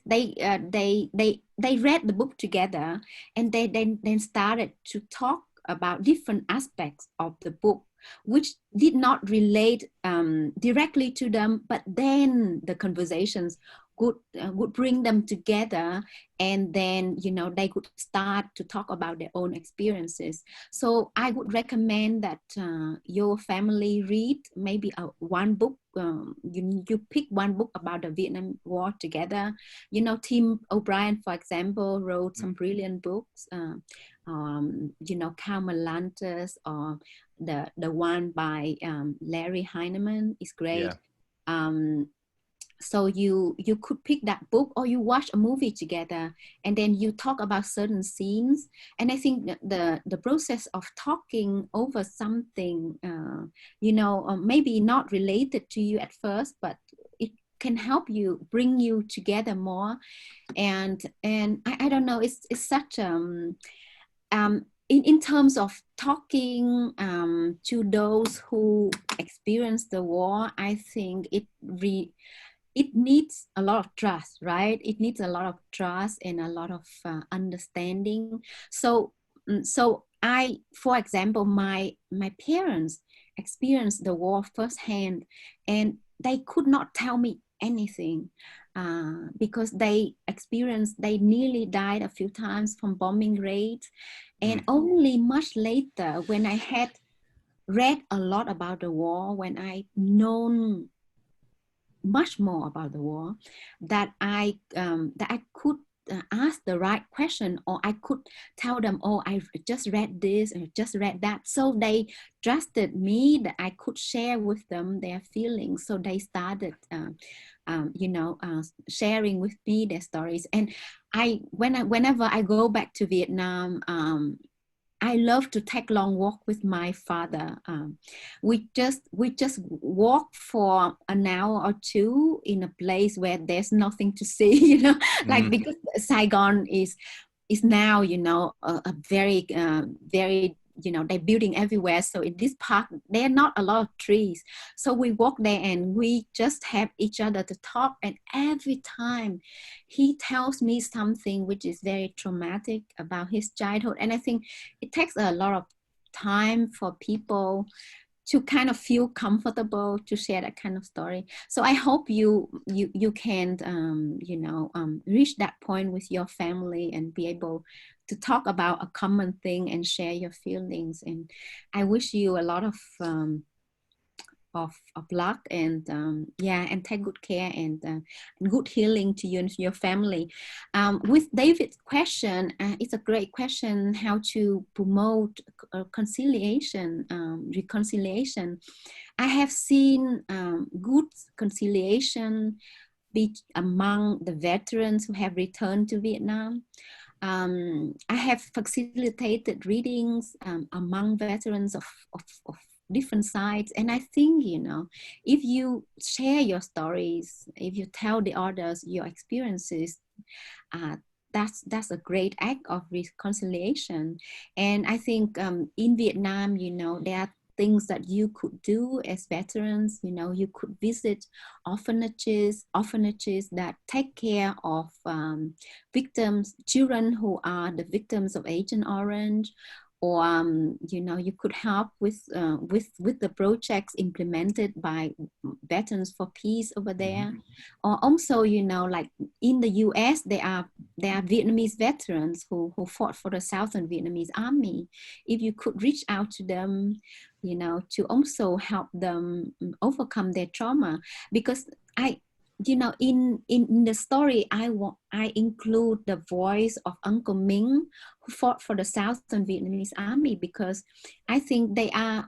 the book together, and they then started to talk about different aspects of the book, which did not relate directly to them, but then the conversations would bring them together, and then they could start to talk about their own experiences. So I would recommend that your family read maybe one book. You pick one book about the Vietnam War together. Tim O'Brien, for example, wrote some brilliant books. Carmelantes, or the one by Larry Heinemann is great. Yeah. So you could pick that book, or you watch a movie together, and then you talk about certain scenes. And I think that the process of talking over something, maybe not related to you at first, but it can help you, bring you together more. And I don't know, it's such in terms of talking to those who experienced the war, I think it needs a lot of trust, right? It needs a lot of trust and a lot of understanding. So, so for example, my parents experienced the war firsthand, and they could not tell me anything because they nearly died a few times from bombing raids. And only much later, when I had read a lot about the war, when I known much more about the war, that I could ask the right question, or I could tell them, oh, I just read this and just read that. So they trusted me that I could share with them their feelings. So they started sharing with me their stories. And whenever I go back to Vietnam, I love to take long walk with my father. We just walk for an hour or two in a place where there's nothing to see, like because Saigon is now, a very very, they're building everywhere. So in this park, there are not a lot of trees. So we walk there and we just have each other to talk. And every time he tells me something which is very traumatic about his childhood. And I think it takes a lot of time for people to kind of feel comfortable to share that kind of story. So I hope you can reach that point with your family and be able to talk about a common thing and share your feelings. And I wish you a lot of luck, and and take good care, and good healing to you and your family. With David's question, it's a great question, how to promote conciliation, reconciliation. I have seen good conciliation among the veterans who have returned to Vietnam. I have facilitated readings among veterans of different sides. And I think, if you share your stories, if you tell the others your experiences, that's a great act of reconciliation. And I think in Vietnam, there are things that you could do as veterans. You could visit orphanages that take care of victims, children who are the victims of Agent Orange. Or you could help with the projects implemented by Veterans for Peace over there. Or also, like in the U.S., there are Vietnamese veterans who fought for the Southern Vietnamese Army. If you could reach out to them, to also help them overcome their trauma. Because in the story, I include the voice of Uncle Minh, who fought for the Southern Vietnamese Army, because I think they are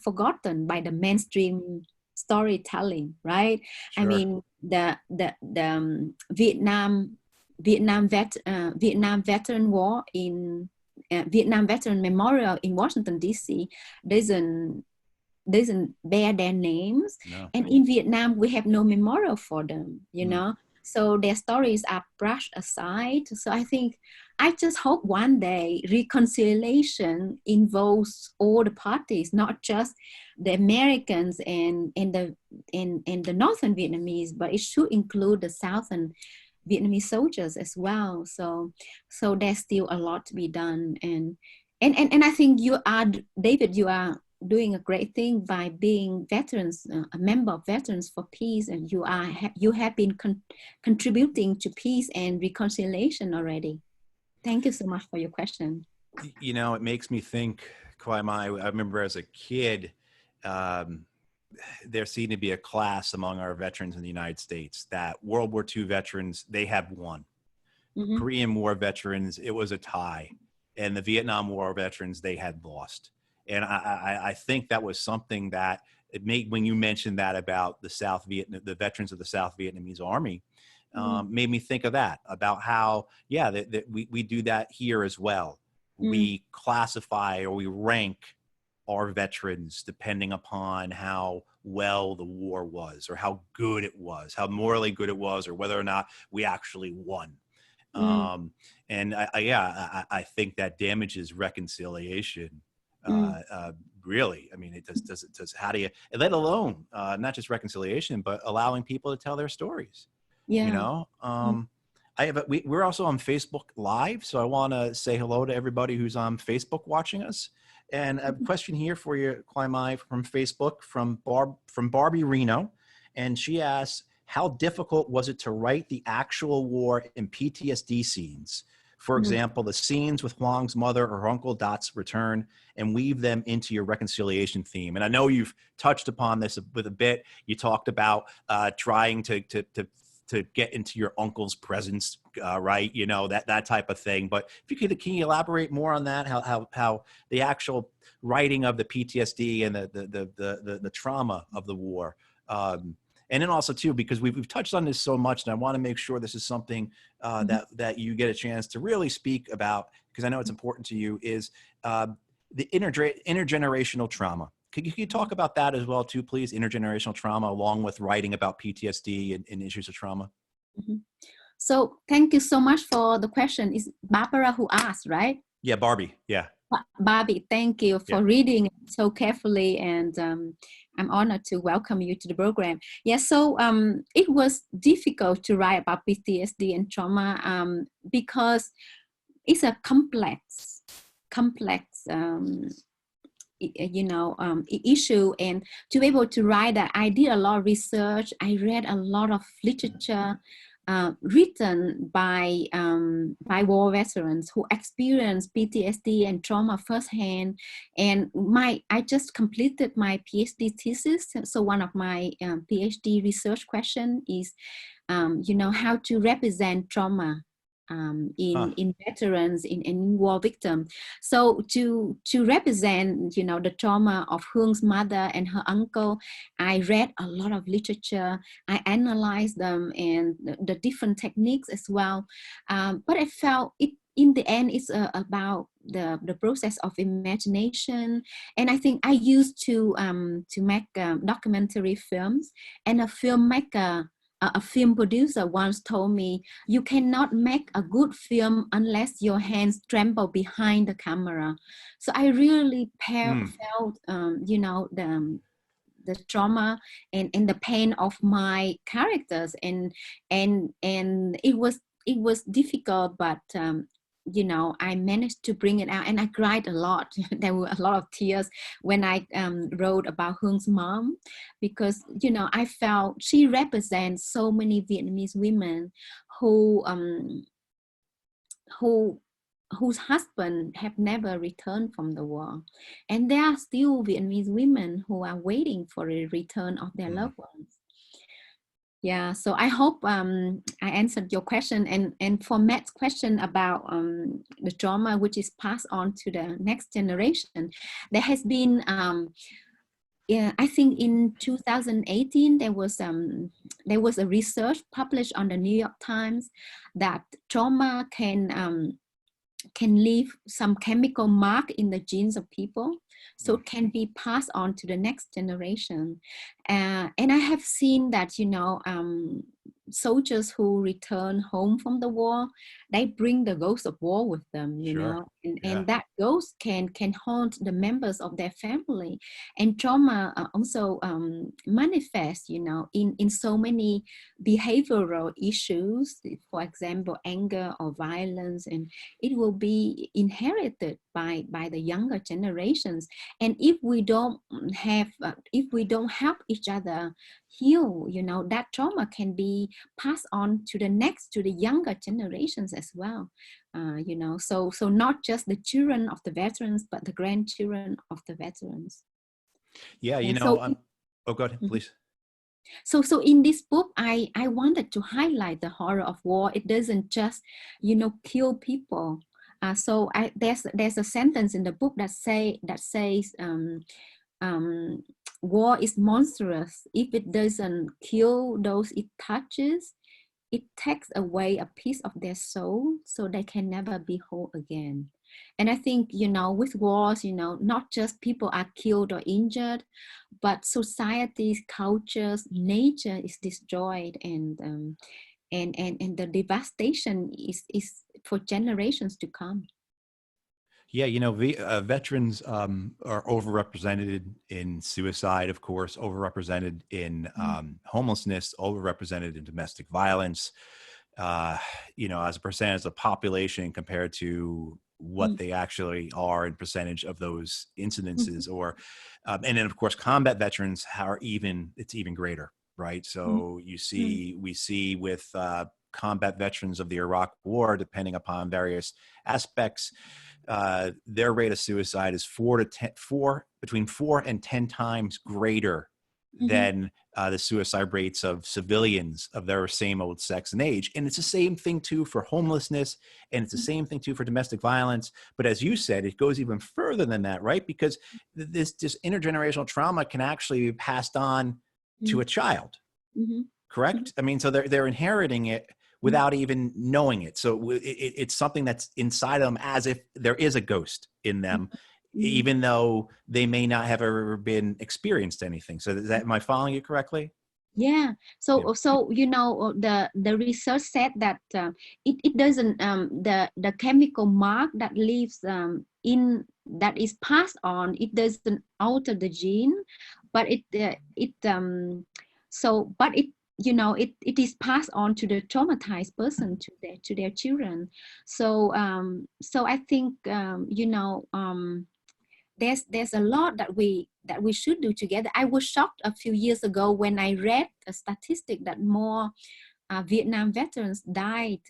forgotten by the mainstream storytelling, right? Sure. I mean, the Vietnam Veteran War in Vietnam Veteran Memorial in Washington D.C. doesn't bear their names. No. And in Vietnam, we have no memorial for them, so their stories are brushed aside. So I just hope one day reconciliation involves all the parties, not just the Americans and the Northern Vietnamese, but it should include the Southern Vietnamese soldiers as well. So there's still a lot to be done. And I think David, you are doing a great thing by being veterans, a member of Veterans for Peace, and you have been contributing to peace and reconciliation already. Thank you so much for your question. It makes me think, Que Mai, I remember as a kid, there seemed to be a class among our veterans in the United States that World War II veterans, they have won. Mm-hmm. Korean War veterans, it was a tie. And the Vietnam War veterans, they had lost. And I think that was something that it made, when you mentioned that about the veterans of the South Vietnamese Army, made me think of that, about how, that we do that here as well. We classify or we rank our veterans depending upon how well the war was, or how good it was, how morally good it was, or whether or not we actually won. And I think that damages reconciliation really, I mean, it does, how do you, let alone, not just reconciliation, but allowing people to tell their stories, you Yeah. know? We're also on Facebook Live, so I want to say hello to everybody who's on Facebook watching us. And a question here for you, Que Mai, from Facebook, from Barbie Reno, and she asks, how difficult was it to write the actual war and PTSD scenes? For example, the scenes with Huang's mother or uncle Dot's return, and weave them into your reconciliation theme. And I know you've touched upon this with a bit. You talked about trying to get into your uncle's presence, right? You know, that type of thing. But if you could, can you elaborate more on that? How the actual writing of the PTSD and the trauma of the war. And then also too, because we've touched on this so much, and I want to make sure this is something that you get a chance to really speak about, because I know it's important to you, is the intergenerational trauma. Could you talk about that as well too, please? Intergenerational trauma, along with writing about PTSD and issues of trauma. So thank you so much for the question. It's Barbara who asked, right? Yeah, Barbie. Yeah. Barbie, thank you for reading so carefully, and I'm honored to welcome you to the program. Yeah, so it was difficult to write about PTSD and trauma because it's a complex issue, and to be able to write that, I did a lot of research. I read a lot of literature written by war veterans who experienced PTSD and trauma firsthand. And I just completed my PhD thesis. So one of my PhD research question is, how to represent trauma in veterans, in war victims. So to represent, the trauma of Hung's mother and her uncle, I read a lot of literature. I analyzed them and the different techniques as well. But I felt it, in the end, it's about the process of imagination. And I think I used to make documentary films, and a film producer once told me, you cannot make a good film unless your hands tremble behind the camera. So I really felt the trauma and the pain of my characters, and it was difficult, but I managed to bring it out, and I cried a lot. There were a lot of tears when I wrote about Hung's mom, because I felt she represents so many Vietnamese women whose husband have never returned from the war, and there are still Vietnamese women who are waiting for the return of their loved ones. Yeah, so I hope I answered your question. And for Matt's question about the trauma which is passed on to the next generation, there has been, I think in 2018, there was a research published on the New York Times that trauma can leave some chemical mark in the genes of people, so it can be passed on to the next generation. And I have seen that, soldiers who return home from the war, they bring the ghost of war with them, and that ghost can haunt the members of their family. And trauma also manifests, in so many behavioral issues, for example, anger or violence, and it will be inherited by the younger generations. And if we don't help each other heal, that trauma can be passed on to the younger generations as well. So not just the children of the veterans, but the grandchildren of the veterans. Yeah, oh, go ahead, please. So in this book, I wanted to highlight the horror of war. It doesn't just, kill people. So there's a sentence in the book that says war is monstrous. If it doesn't kill those it touches, it takes away a piece of their soul, so they can never be whole again. And I think, with wars, not just people are killed or injured, but societies, cultures, nature is destroyed, and the devastation is for generations to come. Yeah, you know, veterans are overrepresented in suicide, of course, overrepresented in homelessness, overrepresented in domestic violence. Uh, you know, as a percentage of the population compared to what Mm, they actually are in percentage of those mhm, incidences, or and then of course combat veterans are it's even greater, right? mhm, So mm, we see with combat veterans of the Iraq War, depending upon various aspects, their rate of suicide is between 4 and 10 times greater mhm, than the suicide rates of civilians of their same old sex and age. And it's the same thing too for homelessness, and it's the mm, same thing too for domestic violence. But as you said, it goes even further than that, right? Because this intergenerational trauma can actually be passed on to mm, a child, mhm, mhm, correct? I mean, so they're inheriting it mm, without even knowing it. So it's something that's inside of them, as if there is a ghost in mm, them, mm. even though they may not have ever been experienced anything. So am I following you correctly? Yeah. Yeah. So you know, the research said that it doesn't the chemical mark that leaves in that is passed on, it doesn't alter the gene, but it you know, it is passed on to the traumatized person, to their children. So I think you know, there's a lot that we should do together. I was shocked a few years ago when I read a statistic that more Vietnam veterans died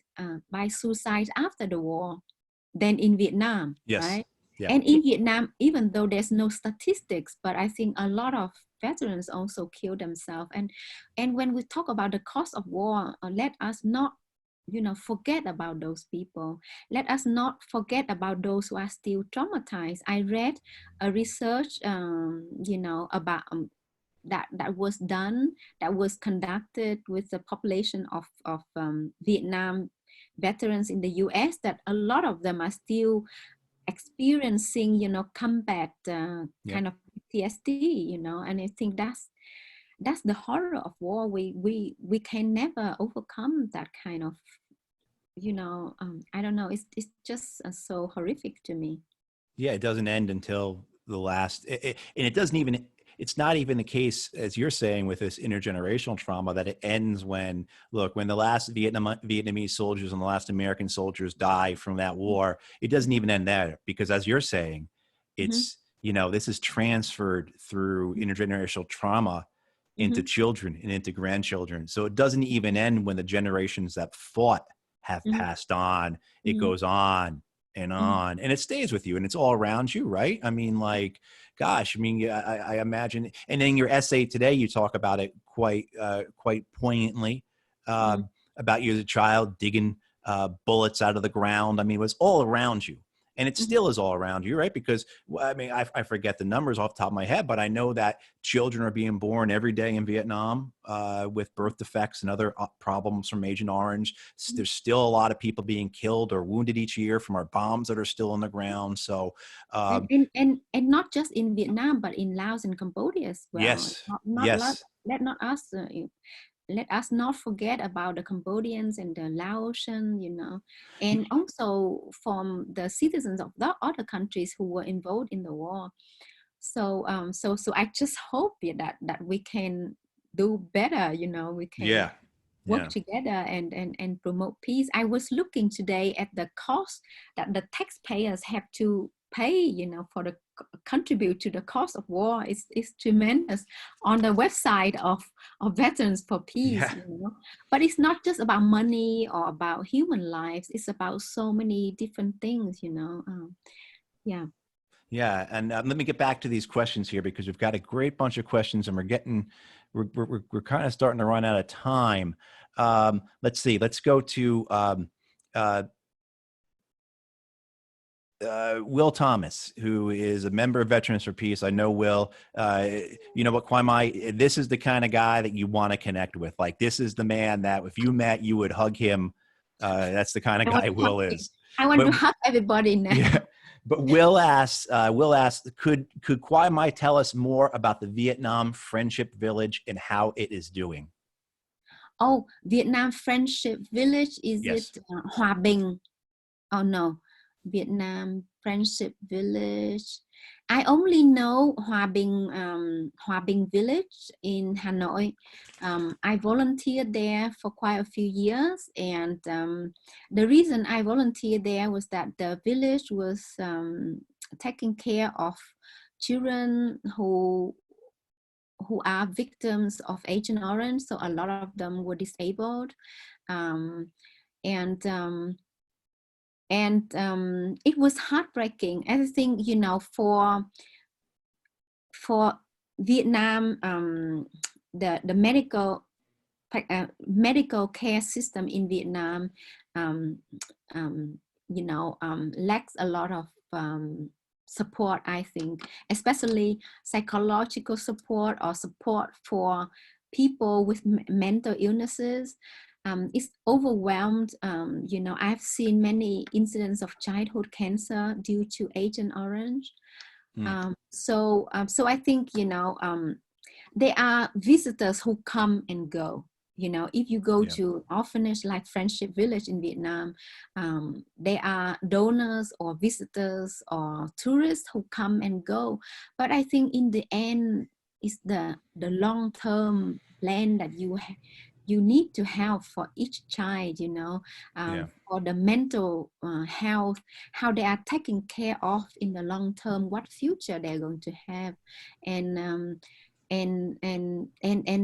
by suicide after the war than in Vietnam, Yes. right? Yeah. And in Vietnam, even though there's no statistics, but I think a lot of veterans also kill themselves. And when we talk about the cost of war, let us not, you know, forget about those people. Let us not forget about those who are still traumatized. I read a research, you know, about that was done, that was conducted with the population of Vietnam veterans in the US, that a lot of them are still experiencing, you know, combat Yep. kind of PTSD, you know. And I think that's the horror of war. We can never overcome that kind of, you know, I don't know, it's just so horrific to me. Yeah. It doesn't end until the last, and it doesn't even, it's not even the case, as you're saying, with this intergenerational trauma, that it ends when, look, when the last Vietnamese soldiers and the last American soldiers die from that war, it doesn't even end there, because as you're saying, Mm-hmm, it's, you know, this is transferred through intergenerational trauma into mm-hmm, children and into grandchildren. So it doesn't even end when the generations that fought have mm-hmm, passed on. It mm-hmm, goes on, and it stays with you, and it's all around you, right? I mean, like, gosh, I mean, I imagine, and in your essay today, you talk about it quite poignantly, uh, mm-hmm, about you as a child digging bullets out of the ground. I mean, it was all around you, and it mm-hmm, still is all around you, right? Because I mean, I forget the numbers off the top of my head, but I know that children are being born every day in Vietnam with birth defects and other problems from Agent Orange. There's still a lot of people being killed or wounded each year from our bombs that are still on the ground. So, um, and not just in Vietnam, but in Laos and Cambodia as well. yes, Not yes, let not us let us not forget about the Cambodians and the Laotian, you know, and also from the citizens of the other countries who were involved in the war. So I just hope, yeah, that we can do better, you know, we can yeah, work yeah, together and promote peace. I was looking today at the cost that the taxpayers have to pay, you know, for the contribute to the cost of war. It's tremendous on the website of Veterans for Peace, yeah. you know. But it's not just about money or about human lives. It's about so many different things, you know. Yeah. Yeah, and let me get back to these questions here, because we've got a great bunch of questions, and we're kind of starting to run out of time. Let's see. Let's go to uh, Will Thomas, who is a member of Veterans for Peace. I know Will. You know what, Que Mai, this is the kind of guy that you want to connect with. Like, this is the man that if you met, you would hug him. That's the kind of I want guy to hug Will him. is. I want But to hug everybody now. yeah, but Will asks, could Que Mai tell us more about the Vietnam Friendship Village and how it is doing? Oh, Vietnam Friendship Village, is it Yes. Hòa Bình? Oh no, Vietnam Friendship Village. I only know Hòa Bình Village in Hanoi. I volunteered there for quite a few years, and the reason I volunteered there was that the village was taking care of children who are victims of Agent Orange. So a lot of them were disabled, and it was heartbreaking. I think, you know, for Vietnam, the medical care system in Vietnam, you know, lacks a lot of support, I think, especially psychological support or support for people with mental illnesses. It's overwhelmed. You know, I've seen many incidents of childhood cancer due to Agent Orange. So I think, you know, there are visitors who come and go. You know, if you go to orphanage like Friendship Village in Vietnam, there are donors or visitors or tourists who come and go. But I think in the end, it's the long-term plan that you need to have for each child, you know, for the mental health, how they are taken care of in the long term, what future they're going to have. And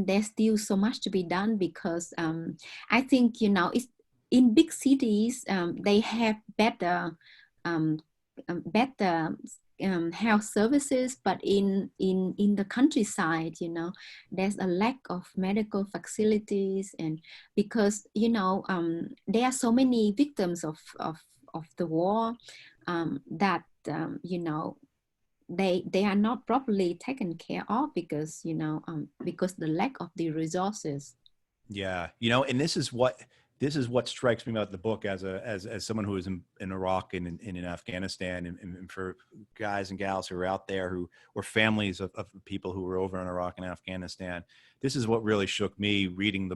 there's still so much to be done, because I think, you know, it's in big cities, they have better health services, but in the countryside, you know, there's a lack of medical facilities. And because, you know, there are so many victims of the war, that you know, they are not properly taken care of, because, you know, because the lack of the resources. Yeah, you know, and this is what strikes me about the book as someone who is in Iraq and in Afghanistan, and for guys and gals who are out there or families of people who were over in Iraq and Afghanistan. This is what really shook me reading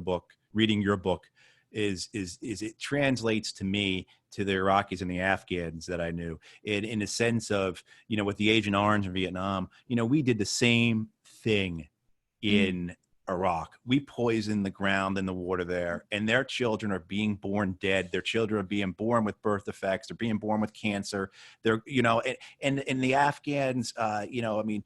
your book, is it translates to me to the Iraqis and the Afghans that I knew, in a sense of, you know, with the Agent Orange in Vietnam, you know, we did the same thing in Iraq. We poisoned the ground and the water there, and their children are being born dead. Their children are being born with birth defects. They're being born with cancer. They're, you know, and the Afghans, you know, I mean,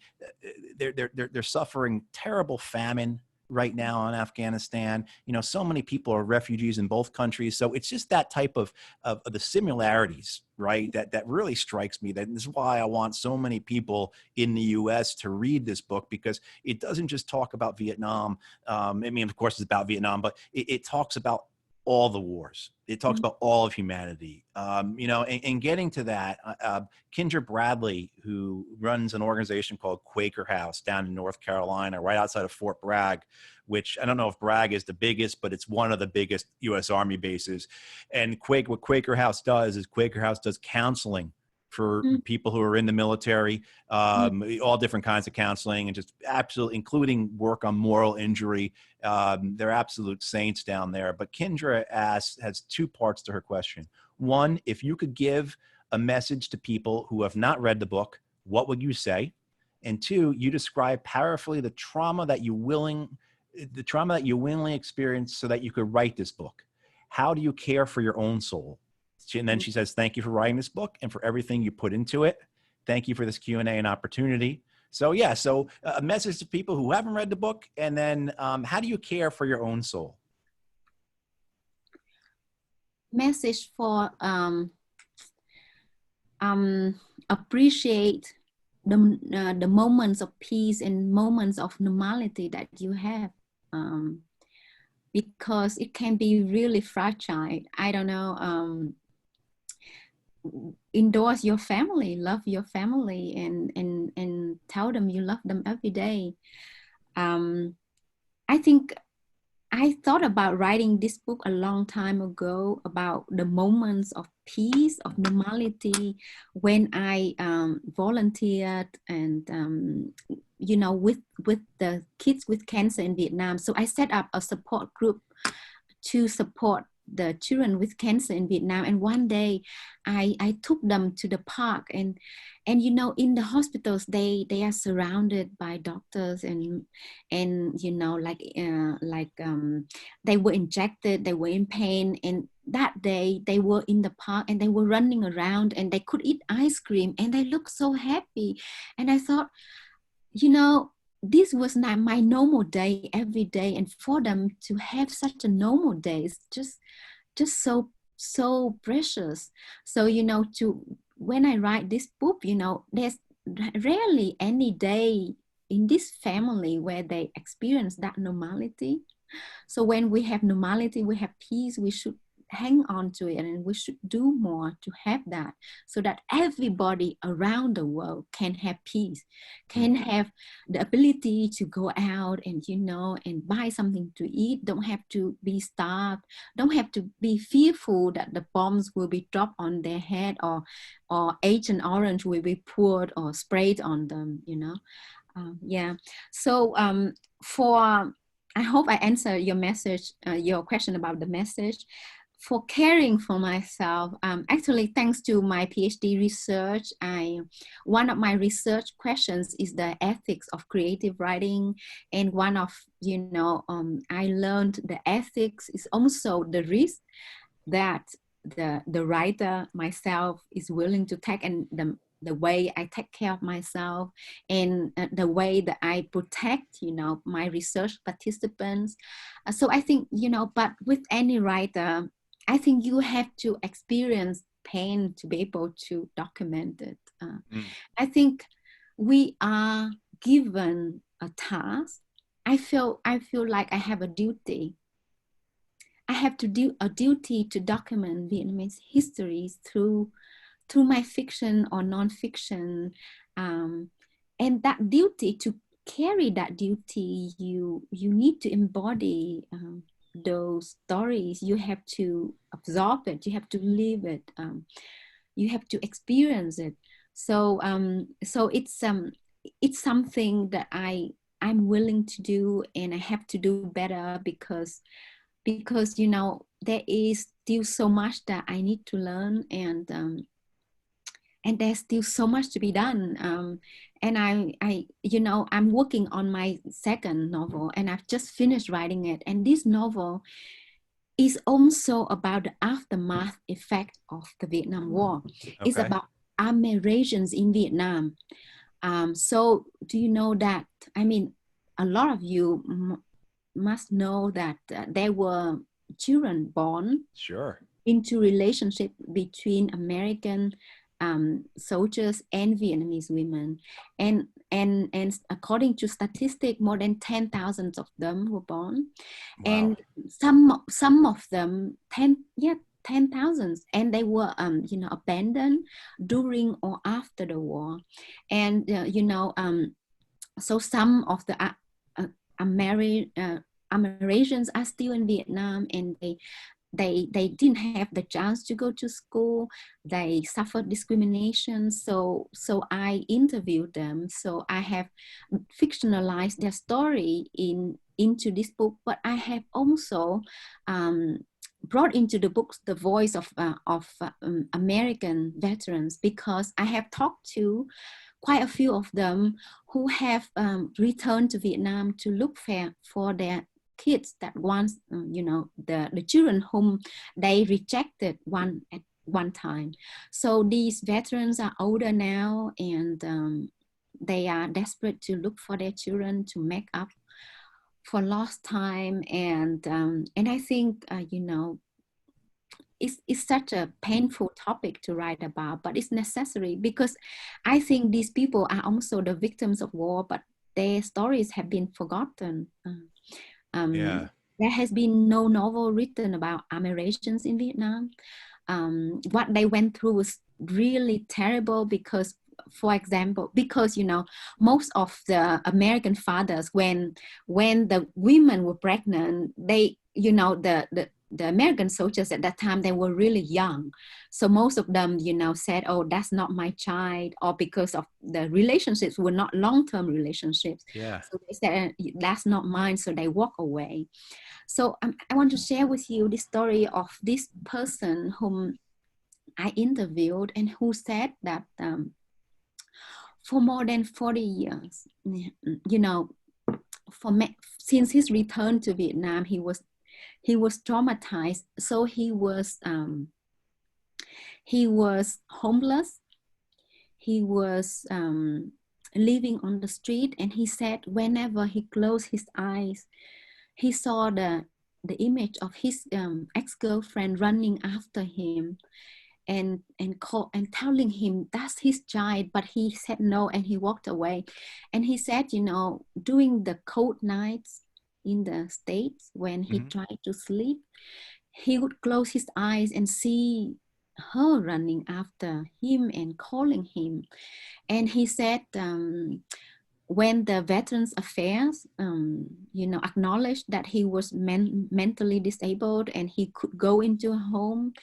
they're suffering terrible famine right now in Afghanistan. You know, so many people are refugees in both countries. So it's just that type of the similarities, right? That really strikes me. That is why I want so many people in the US to read this book, because it doesn't just talk about Vietnam. I mean, of course it's about Vietnam, but it talks about all the wars. It talks about all of humanity. You know, and getting to that, Kendra Bradley, who runs an organization called Quaker House down in North Carolina, right outside of Fort Bragg, which I don't know if Bragg is the biggest, but it's one of the biggest U.S. Army bases. And what Quaker House does is Quaker House does counseling for people who are in the military, all different kinds of counseling, and just absolutely, including work on moral injury. They're absolute saints down there. But Kendra has two parts to her question. One, if you could give a message to people who have not read the book, what would you say? And two, you describe powerfully the trauma that you willingly experienced so that you could write this book. How do you care for your own soul? And then she says, thank you for writing this book and for everything you put into it. Thank you for this Q&A and opportunity. So yeah, so a message to people who haven't read the book, and then how do you care for your own soul? Message for appreciate the moments of peace and moments of normality that you have, because it can be really fragile. I don't know. Endorse your family, love your family, and tell them you love them every day. I think I thought about writing this book a long time ago, about the moments of peace, of normality, when I volunteered and you know, with the kids with cancer in Vietnam. So I set up a support group to support the children with cancer in Vietnam. And one day I took them to the park, and you know, in the hospitals they are surrounded by doctors, and you know, they were injected, they were in pain, and that day they were in the park and they were running around and they could eat ice cream and they looked so happy. And I thought, you know, this was not my normal day every day, and for them to have such a normal day is just so precious. So, you know, to when I write this book, you know, there's rarely any day in this family where they experience that normality. So when we have normality, we have peace, we should hang on to it, and we should do more to have that, so that everybody around the world can have peace, can have the ability to go out and, you know, and buy something to eat, don't have to be starved, don't have to be fearful that the bombs will be dropped on their head, or Agent Orange will be poured or sprayed on them, you know. Yeah. So for I hope I answered your message, your question about the message. For caring for myself, actually, thanks to my PhD research, one of my research questions is the ethics of creative writing, and one of, you know, I learned the ethics is also the risk that the writer myself is willing to take, and the way I take care of myself, and the way that I protect, you know, my research participants. So I think, you know, but with any writer, I think you have to experience pain to be able to document it. I think we are given a task. I feel like I have a duty. I have to do a duty to document Vietnamese histories through my fiction or non-fiction, and that duty, to carry that duty, you need to embody those stories. You have to absorb it, you have to live it, you have to experience it. So so it's something that I'm willing to do, and I have to do better, because you know, there is still so much that I need to learn, and there's still so much to be done. And I, you know, I'm working on my second novel, and I've just finished writing it. And this novel is also about the aftermath effect of the Vietnam War. Okay. It's about Americans in Vietnam. So do you know that, I mean, a lot of you must know that there were children born into relationship between American soldiers and Vietnamese women, and according to statistics, more than 10,000 of them were born. Wow. And some of them 10,000, and they were you know, abandoned during or after the war. And you know, so some of the Americans are still in Vietnam, and they didn't have the chance to go to school. They suffered discrimination. So I interviewed them. So I have fictionalized their story into this book, but I have also brought into the books the voice of American veterans, because I have talked to quite a few of them who have returned to Vietnam to look for their kids that once, you know, the children whom they rejected at one time. So these veterans are older now, and they are desperate to look for their children to make up for lost time. And I think, you know, it's such a painful topic to write about, but it's necessary, because I think these people are also the victims of war, but their stories have been forgotten. There has been no novel written about Americans in Vietnam. What they went through was really terrible, because, for example, because, you know, most of the American fathers, when the women were pregnant, they, you know, the the American soldiers at that time, they were really young. So most of them, you know, said, oh, that's not my child, or because of the relationships were not long-term relationships. Yeah. So they said, that's not mine. So they walk away. So I want to share with you the story of this person whom I interviewed and who said that for more than 40 years, you know, since his return to Vietnam, he was traumatized. So he was homeless. He was living on the street, and he said whenever he closed his eyes, he saw the image of his ex-girlfriend running after him and telling him that's his child, but he said no, and he walked away. And he said, you know, during the cold nights in the States, when he tried to sleep, he would close his eyes and see her running after him and calling him. And he said, when the Veterans Affairs, you know, acknowledged that he was mentally disabled and he could go into a home,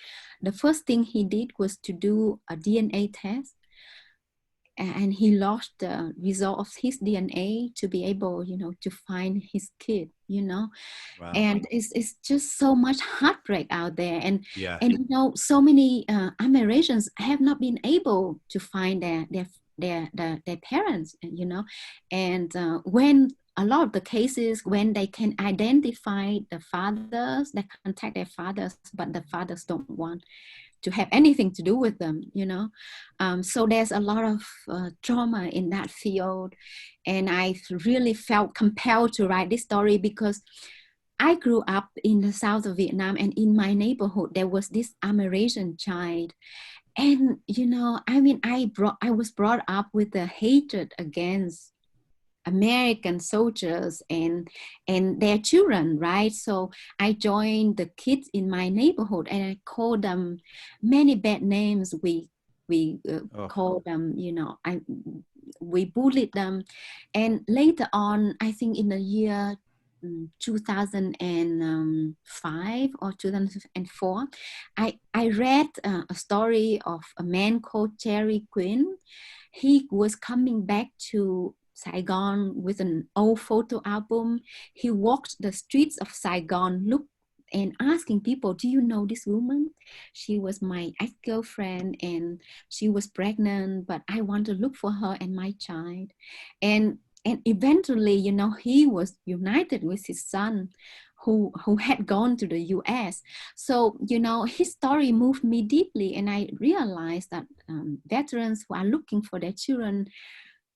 the first thing he did was to do a DNA test. And he lost the result of his DNA to be able, you know, to find his kid, you know. Wow. And it's just so much heartbreak out there. And yeah. And you know, so many Americans have not been able to find their parents, you know. And when a lot of the cases, when they can identify the fathers, they contact their fathers, but the fathers don't want to have anything to do with them, you know. So there's a lot of trauma in that field. And I really felt compelled to write this story because I grew up in the south of Vietnam, and in my neighborhood, there was this Amerasian child. And, you know, I mean, I was brought up with the hatred against American soldiers and their children, right? So I joined the kids in my neighborhood, and I called them many bad names. We called them, you know, we bullied them. And later on, I think in the year 2005 or 2004, I read a story of a man called Cherry Quinn. He was coming back to Saigon with an old photo album. He walked the streets of Saigon, looked and asking people, do you know this woman? She was my ex-girlfriend and she was pregnant, but I want to look for her and my child. And eventually, you know, he was united with his son who had gone to the US. So, you know, his story moved me deeply, and I realized that veterans who are looking for their children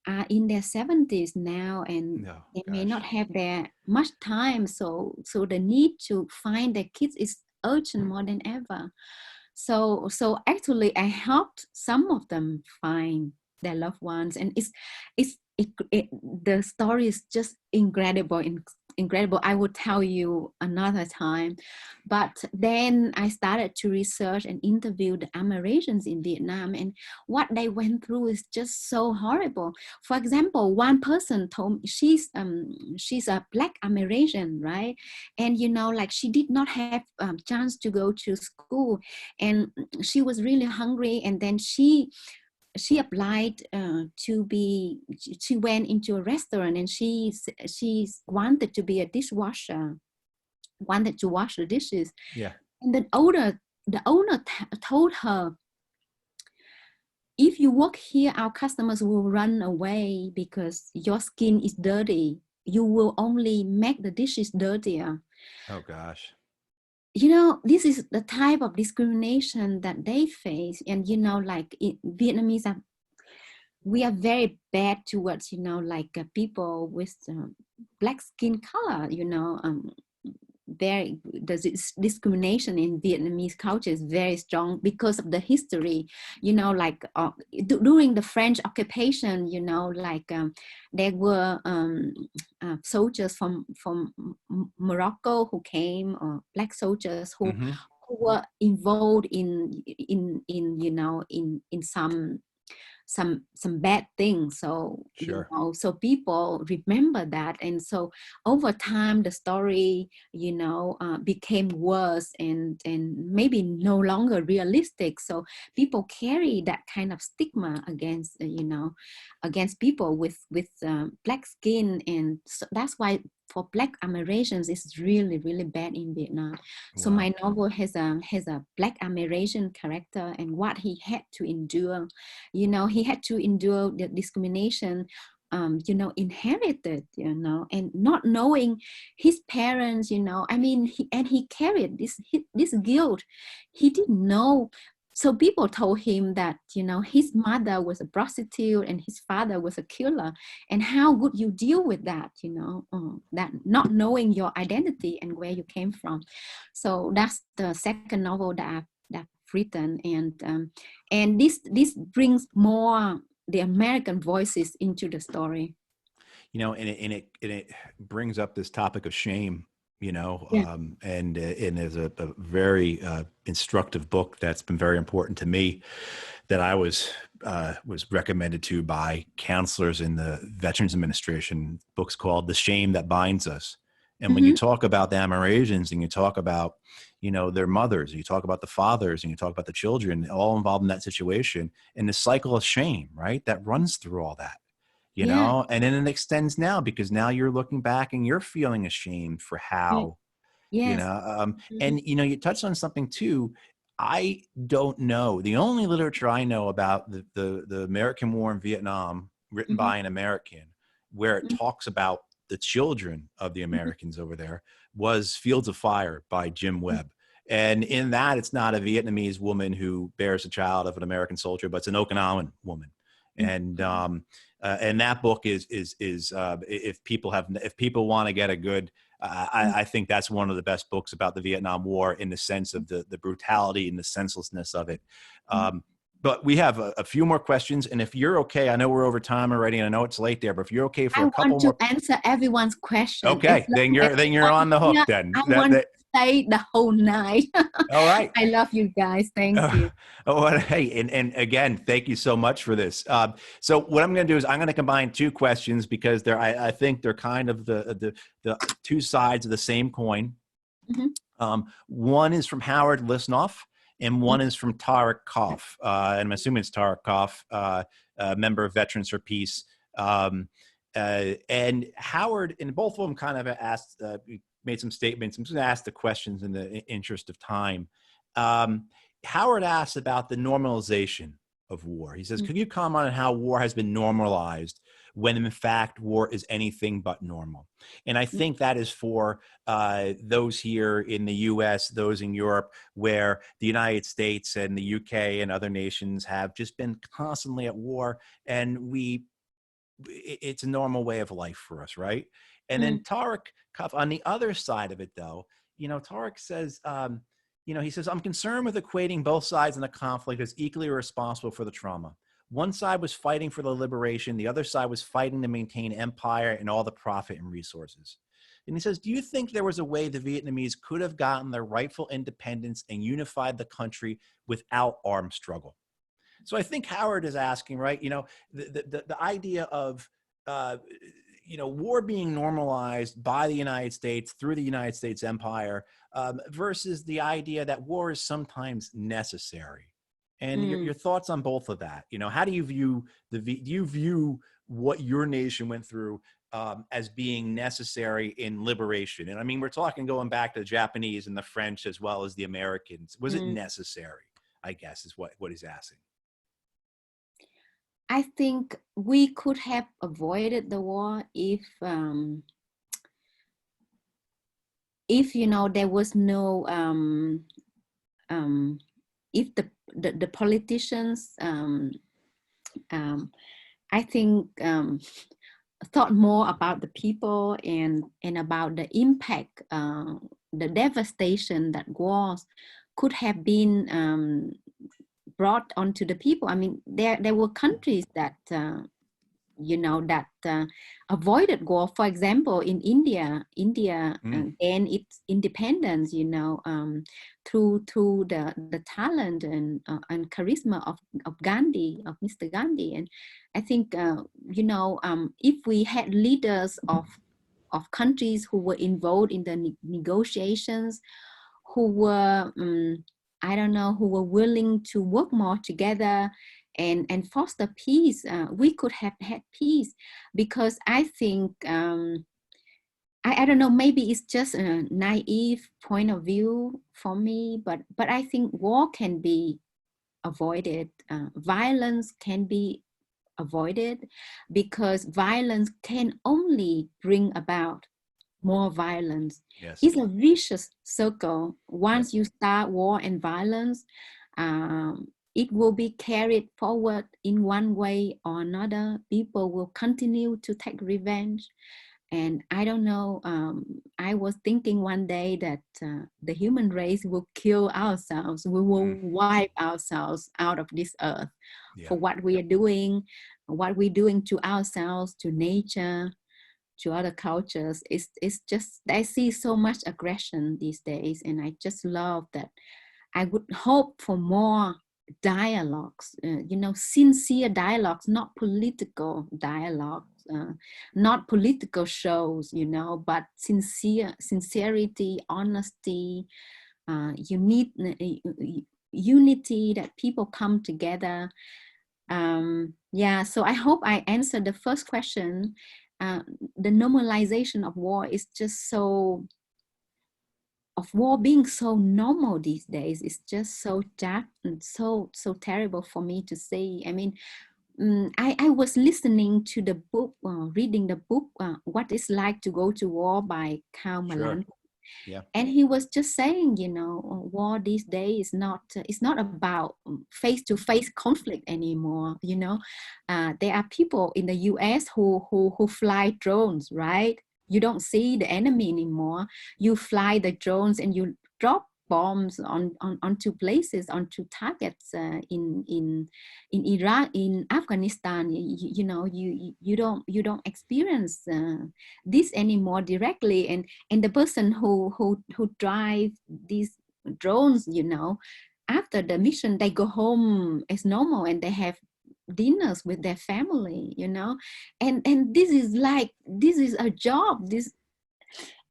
are in their 70s now, and they may not have their much time. So the need to find their kids is urgent more than ever. So actually I helped some of them find their loved ones, and the story is just incredible. I will tell you another time. But then I started to research and interview the Amerasians in Vietnam, and what they went through is just so horrible. For example, one person told me she's a Black Amerasian, right? And you know, like she did not have chance to go to school, and she was really hungry, and then she applied she went into a restaurant, and she wanted to be a dishwasher, wanted to wash the dishes. Yeah. And the owner told her, if you work here, our customers will run away because your skin is dirty. You will only make the dishes dirtier. Oh gosh. You know, this is the type of discrimination that they face. And, you know, like Vietnamese we are very bad towards, you know, like people with black skin color, you know. The discrimination in Vietnamese culture is very strong because of the history, you know, like during the French occupation, you know, like there were soldiers from Morocco who came, or black soldiers who were involved in you know, in some some bad things. So Sure. so people remember that, and so over time the story became worse and maybe no longer realistic. So people carry that kind of stigma against against people with black skin, and so that's why for Black Americans it's really really bad in Vietnam. So Wow. my novel has a Black American character, and what he had to endure. He had to endure the discrimination, inherited, and not knowing his parents, I mean, he carried this guilt. He didn't know. So people told him that, his mother was a prostitute and his father was a killer. And how would you deal with that, that not knowing your identity and where you came from. So that's the second novel that I've written. And this brings more the American voices into the story. And it brings up this topic of shame, Yeah. and there's a very instructive book that's been very important to me that I was recommended to by counselors in the Veterans Administration. Book's called The Shame That Binds Us. And when you talk about the Amerasians and you talk about, their mothers, and you talk about the fathers, and you talk about the children, all involved in that situation, and the cycle of shame, right, that runs through all that. Yeah. And then it extends now because now you're looking back and you're feeling ashamed for how, Yes. and, you touched on something too. I don't know. The only literature I know about the American War in Vietnam written by an American where it talks about the children of the Americans over there was Fields of Fire by Jim Webb. And in that, it's not a Vietnamese woman who bears a child of an American soldier, but it's an Okinawan woman. And that book is if people want to get a good, I think that's one of the best books about the Vietnam War in the sense of the brutality and the senselessness of it. But we have a few more questions, and if you're okay, I know we're over time already, and I know it's late there, but if you're okay for I a couple want to more, answer everyone's question. okay, then you're on the hook. Then I want to stay the whole night. all right. I love you guys. Thank you. Hey, and again, thank you so much for this. So what I'm going to do is I'm going to combine two questions because I think they're kind of the two sides of the same coin. One is from Howard Lisnoff, and one is from Tarek Koff. And I'm assuming it's Tarek Koff, a member of Veterans for Peace. And Howard, and both of them kind of asked, made some statements. I'm just going to ask the questions in the interest of time. Howard asks about the normalization of war. He says, could you comment on how war has been normalized when in fact war is anything but normal? And I think that is for those here in the US, those in Europe, where the United States and the UK and other nations have just been constantly at war, and it's a normal way of life for us, right? And then Tarek, on the other side of it though, Tarek says, he says, I'm concerned with equating both sides in the conflict as equally responsible for the trauma. One side was fighting for the liberation. The other side was fighting to maintain empire and all the profit and resources. And he says, do you think there was a way the Vietnamese could have gotten their rightful independence and unified the country without armed struggle? So I think Howard is asking, right, the idea of, war being normalized by the United States through the United States empire versus the idea that war is sometimes necessary. And your thoughts on both of that? How do you view do you view what your nation went through as being necessary in liberation? And I mean, we're talking going back to the Japanese and the French as well as the Americans. Was it necessary, I guess, is what he's asking. I think we could have avoided the war if there was no if the politicians I think thought more about the people and about the impact, the devastation that wars could have been brought onto the people. I mean, there were countries that that avoided war. For example, in India gained its independence, through the talent and charisma of Gandhi, of Mr. Gandhi. And I think if we had leaders of countries who were involved in the negotiations, who were who were willing to work more together and foster peace, we could have had peace. Because I think I don't know, maybe it's just a naive point of view for me, but I think war can be avoided. Violence can be avoided, because violence can only bring about more violence. Yes. It's a vicious circle. Once Yes. you start war and violence, it will be carried forward in one way or another. People will continue to take revenge. And I don't know, I was thinking one day that the human race will kill ourselves. We will wipe ourselves out of this earth for what we are doing, what we're doing to ourselves, to nature, to other cultures. It's just, I see so much aggression these days, and I just love that. I would hope for more dialogues, sincere dialogues, not political dialogues, not political shows, but sincerity, honesty, unity, that people come together. So I hope I answered the first question. The normalization of war is just so, of war being so normal these days, is just so dark and so terrible for me to see. I mean, I was listening to the book, reading the book, What It's Like to Go to War by Karl Malone. Yeah. And he was just saying, war these days is not, it's not about face-to-face conflict anymore. There are people in the US who fly drones, right? You don't see the enemy anymore. You fly the drones and you drop bombs onto places, onto targets in Iraq, in Afghanistan. You don't experience this anymore directly. And the person who drive these drones, after the mission, they go home as normal and they have dinners with their family, and this is a job.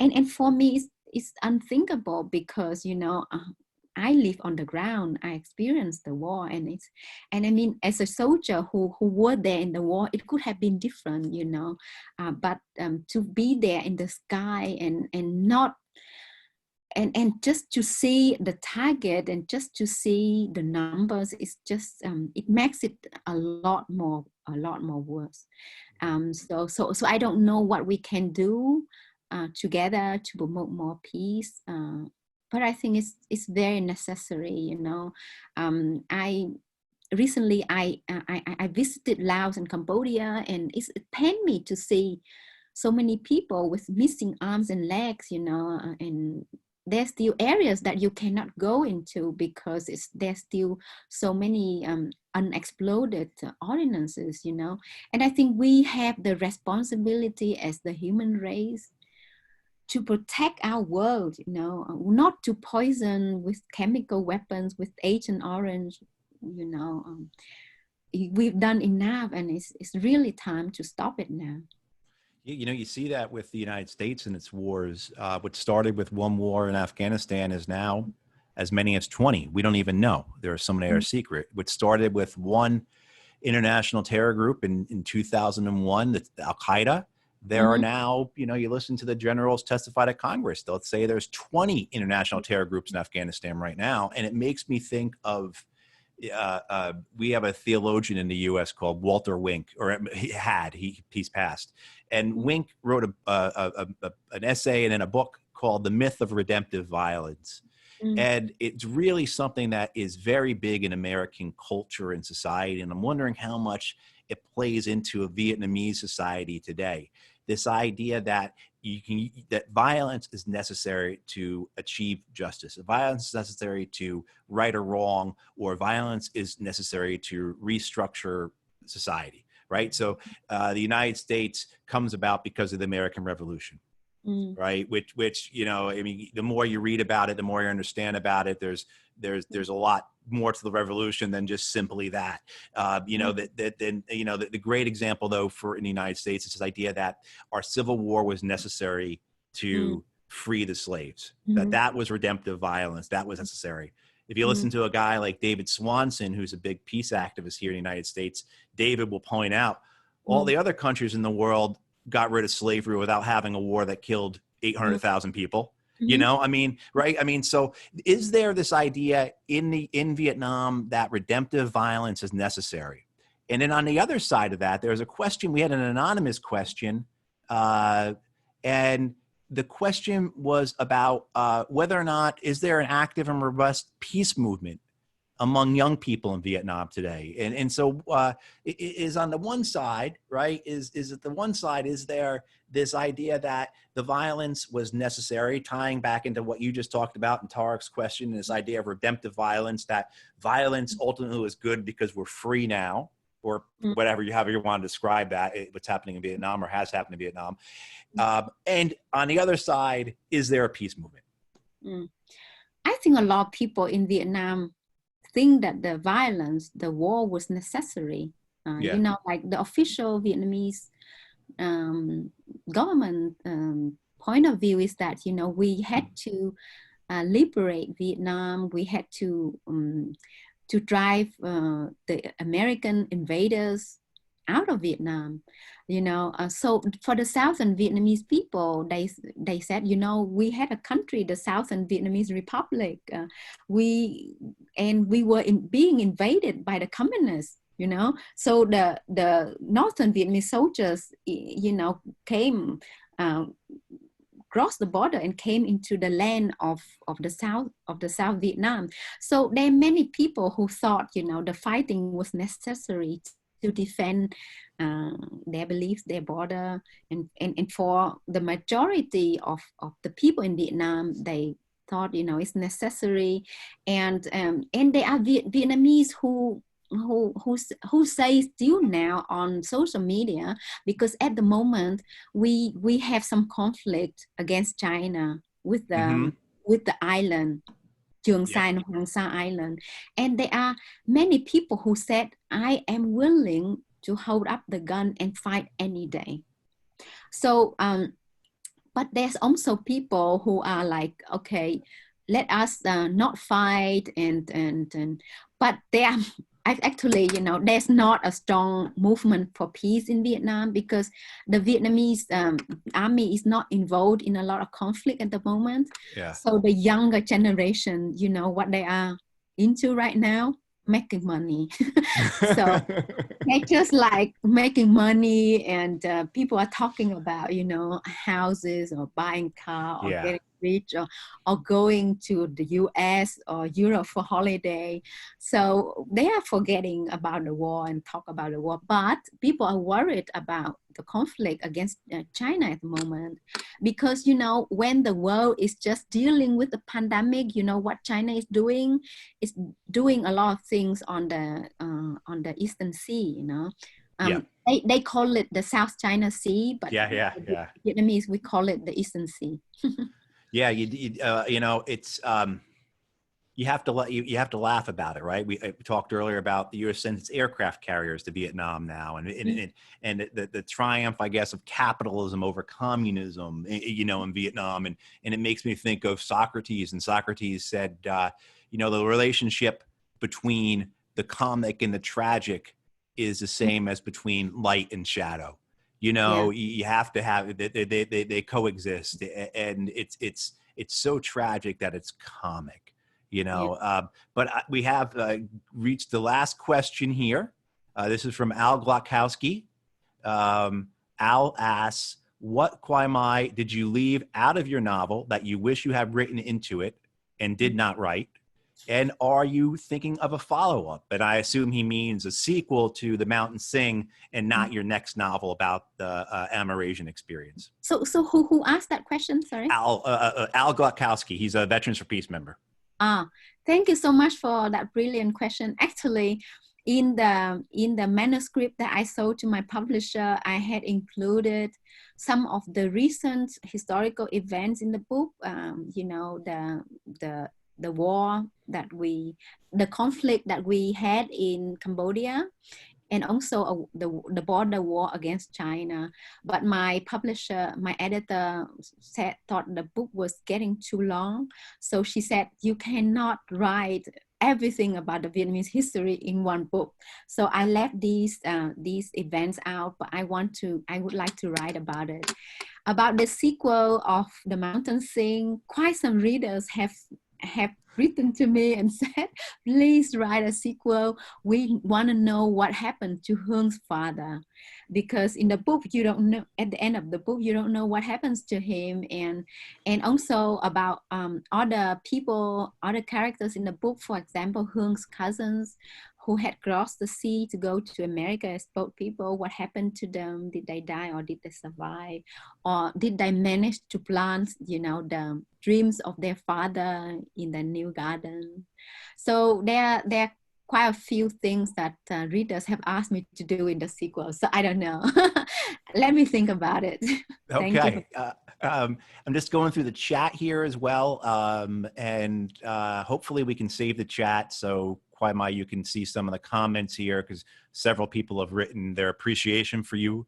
And for me, it's unthinkable, because I live on the ground. I experienced the war, and I mean, as a soldier who were there in the war, it could have been different, but to be there in the sky and not, and just to see the target and just to see the numbers, is just it makes it a lot more worse. So I don't know what we can do together to promote more peace, but I think it's very necessary. I recently I visited Laos and Cambodia, and it pained me to see so many people with missing arms and legs, and there's still areas that you cannot go into because there's still so many unexploded ordinances, And I think we have the responsibility as the human race to protect our world, not to poison with chemical weapons, with Agent Orange, we've done enough, and it's really time to stop it now. You see that with the United States and its wars. What started with one war in Afghanistan is now as many as 20. We don't even know. There are some that are secret. What started with one international terror group in 2001, the Al-Qaeda, there are now, you listen to the generals testify to Congress. They'll say there's 20 international terror groups in Afghanistan right now. And it makes me think of, we have a theologian in the U.S. called Walter Wink, or he's passed. And Wink wrote an essay and then a book called The Myth of Redemptive Violence. And it's really something that is very big in American culture and society. And I'm wondering how much it plays into a Vietnamese society today. This idea that that violence is necessary to achieve justice. Violence is necessary to right a wrong, or violence is necessary to restructure society, right? So the United States comes about because of the American Revolution. Right. Which, you know, I mean, the more you read about it, the more you understand about it. There's a lot more to the revolution than just simply that. You know, the great example, though, for in the United States is this idea that our Civil War was necessary to free the slaves, that was redemptive violence, that was necessary. If you listen to a guy like David Swanson, who's a big peace activist here in the United States, David will point out all the other countries in the world got rid of slavery without having a war that killed 800,000 people. You know, I mean, right? I mean, so is there this idea in Vietnam that redemptive violence is necessary? And then on the other side of that, there's a question. We had an anonymous question, and the question was about whether or not is there an active and robust peace movement among young people in Vietnam today. And so is on the one side, right, is at the one side, is there this idea that the violence was necessary, tying back into what you just talked about in Tarek's question, this idea of redemptive violence, that violence ultimately was good because we're free now, or whatever however you want to describe that, what's happening in Vietnam or has happened in Vietnam. And on the other side, is there a peace movement? I think a lot of people in Vietnam think that the violence, the war was necessary. You know, like the official Vietnamese government point of view is that, you know, we had to liberate Vietnam. We had to drive the American invaders out of Vietnam, you know. So for the Southern Vietnamese people, they said, you know, we had a country, the Southern Vietnamese Republic. We were being invaded by the communists, you know. So the Northern Vietnamese soldiers, you know, came, crossed the border and came into the land of the South Vietnam. So there are many people who thought, you know, the fighting was necessary to defend their beliefs, their border, and for the majority of the people in Vietnam, they thought, you know, it's necessary, and there are Vietnamese who say still now on social media, because at the moment we have some conflict against China with the island. Trường Sa and Hoàng Sa Island. And there are many people who said, I am willing to hold up the gun and fight any day. So, but there's also people who are like, okay, let us not fight, but they are actually, you know, there's not a strong movement for peace in Vietnam, because the Vietnamese army is not involved in a lot of conflict at the moment. So the younger generation, you know, what they are into right now, making money. So they're just like making money, and people are talking about, you know, houses or buying car or getting rich, or going to the US or Europe for holiday. So they are forgetting about the war and talk about the war. But people are worried about the conflict against China at the moment, because, you know, when the world is just dealing with the pandemic, you know, what China is doing a lot of things on the Eastern Sea, you know. They call it the South China Sea, but Vietnamese, we call it the Eastern Sea. You know, it's you have to laugh about it, right? We talked earlier about the U.S. sends its aircraft carriers to Vietnam now, and the triumph, I guess, of capitalism over communism, you know, in Vietnam, and it makes me think of Socrates. And Socrates said, you know, the relationship between the comic and the tragic is the same as between light and shadow. You know, you have to have they coexist, and it's so tragic that it's comic, you know. But we have reached the last question here. This is from Al Glokowski. Al asks, what Que Mai did you leave out of your novel that you wish you had written into it and did not write? And are you thinking of a follow-up? And I assume he means a sequel to The Mountain Sing, and not your next novel about the Amerasian experience. So who asked that question? Sorry. Al Glokowski. He's a Veterans for Peace member. Thank you so much for that brilliant question. Actually, in the manuscript that I sold to my publisher, I had included some of the recent historical events in the book. You know, the war the conflict that we had in Cambodia, and also the border war against China. But my publisher, my editor thought the book was getting too long. So she said, you cannot write everything about the Vietnamese history in one book. So I left these events out, but I would like to write about it. About the sequel of The Mountain Sing, quite some readers have written to me and said, please write a sequel. We want to know what happened to Hung's father, because in the book you don't know, at the end of the book you don't know what happens to him. And also about other people, other characters in the book, for example Hung's cousins who had crossed the sea to go to America as boat people. What happened to them? Did they die or did they survive? Or did they manage to plant, you know, the dreams of their father in the new garden? So there are quite a few things that readers have asked me to do in the sequel. So I don't know. Let me think about it. Thank you. Okay. I'm just going through the chat here as well. And hopefully we can save the chat. So Que Mai, you can see some of the comments here, because several people have written their appreciation for you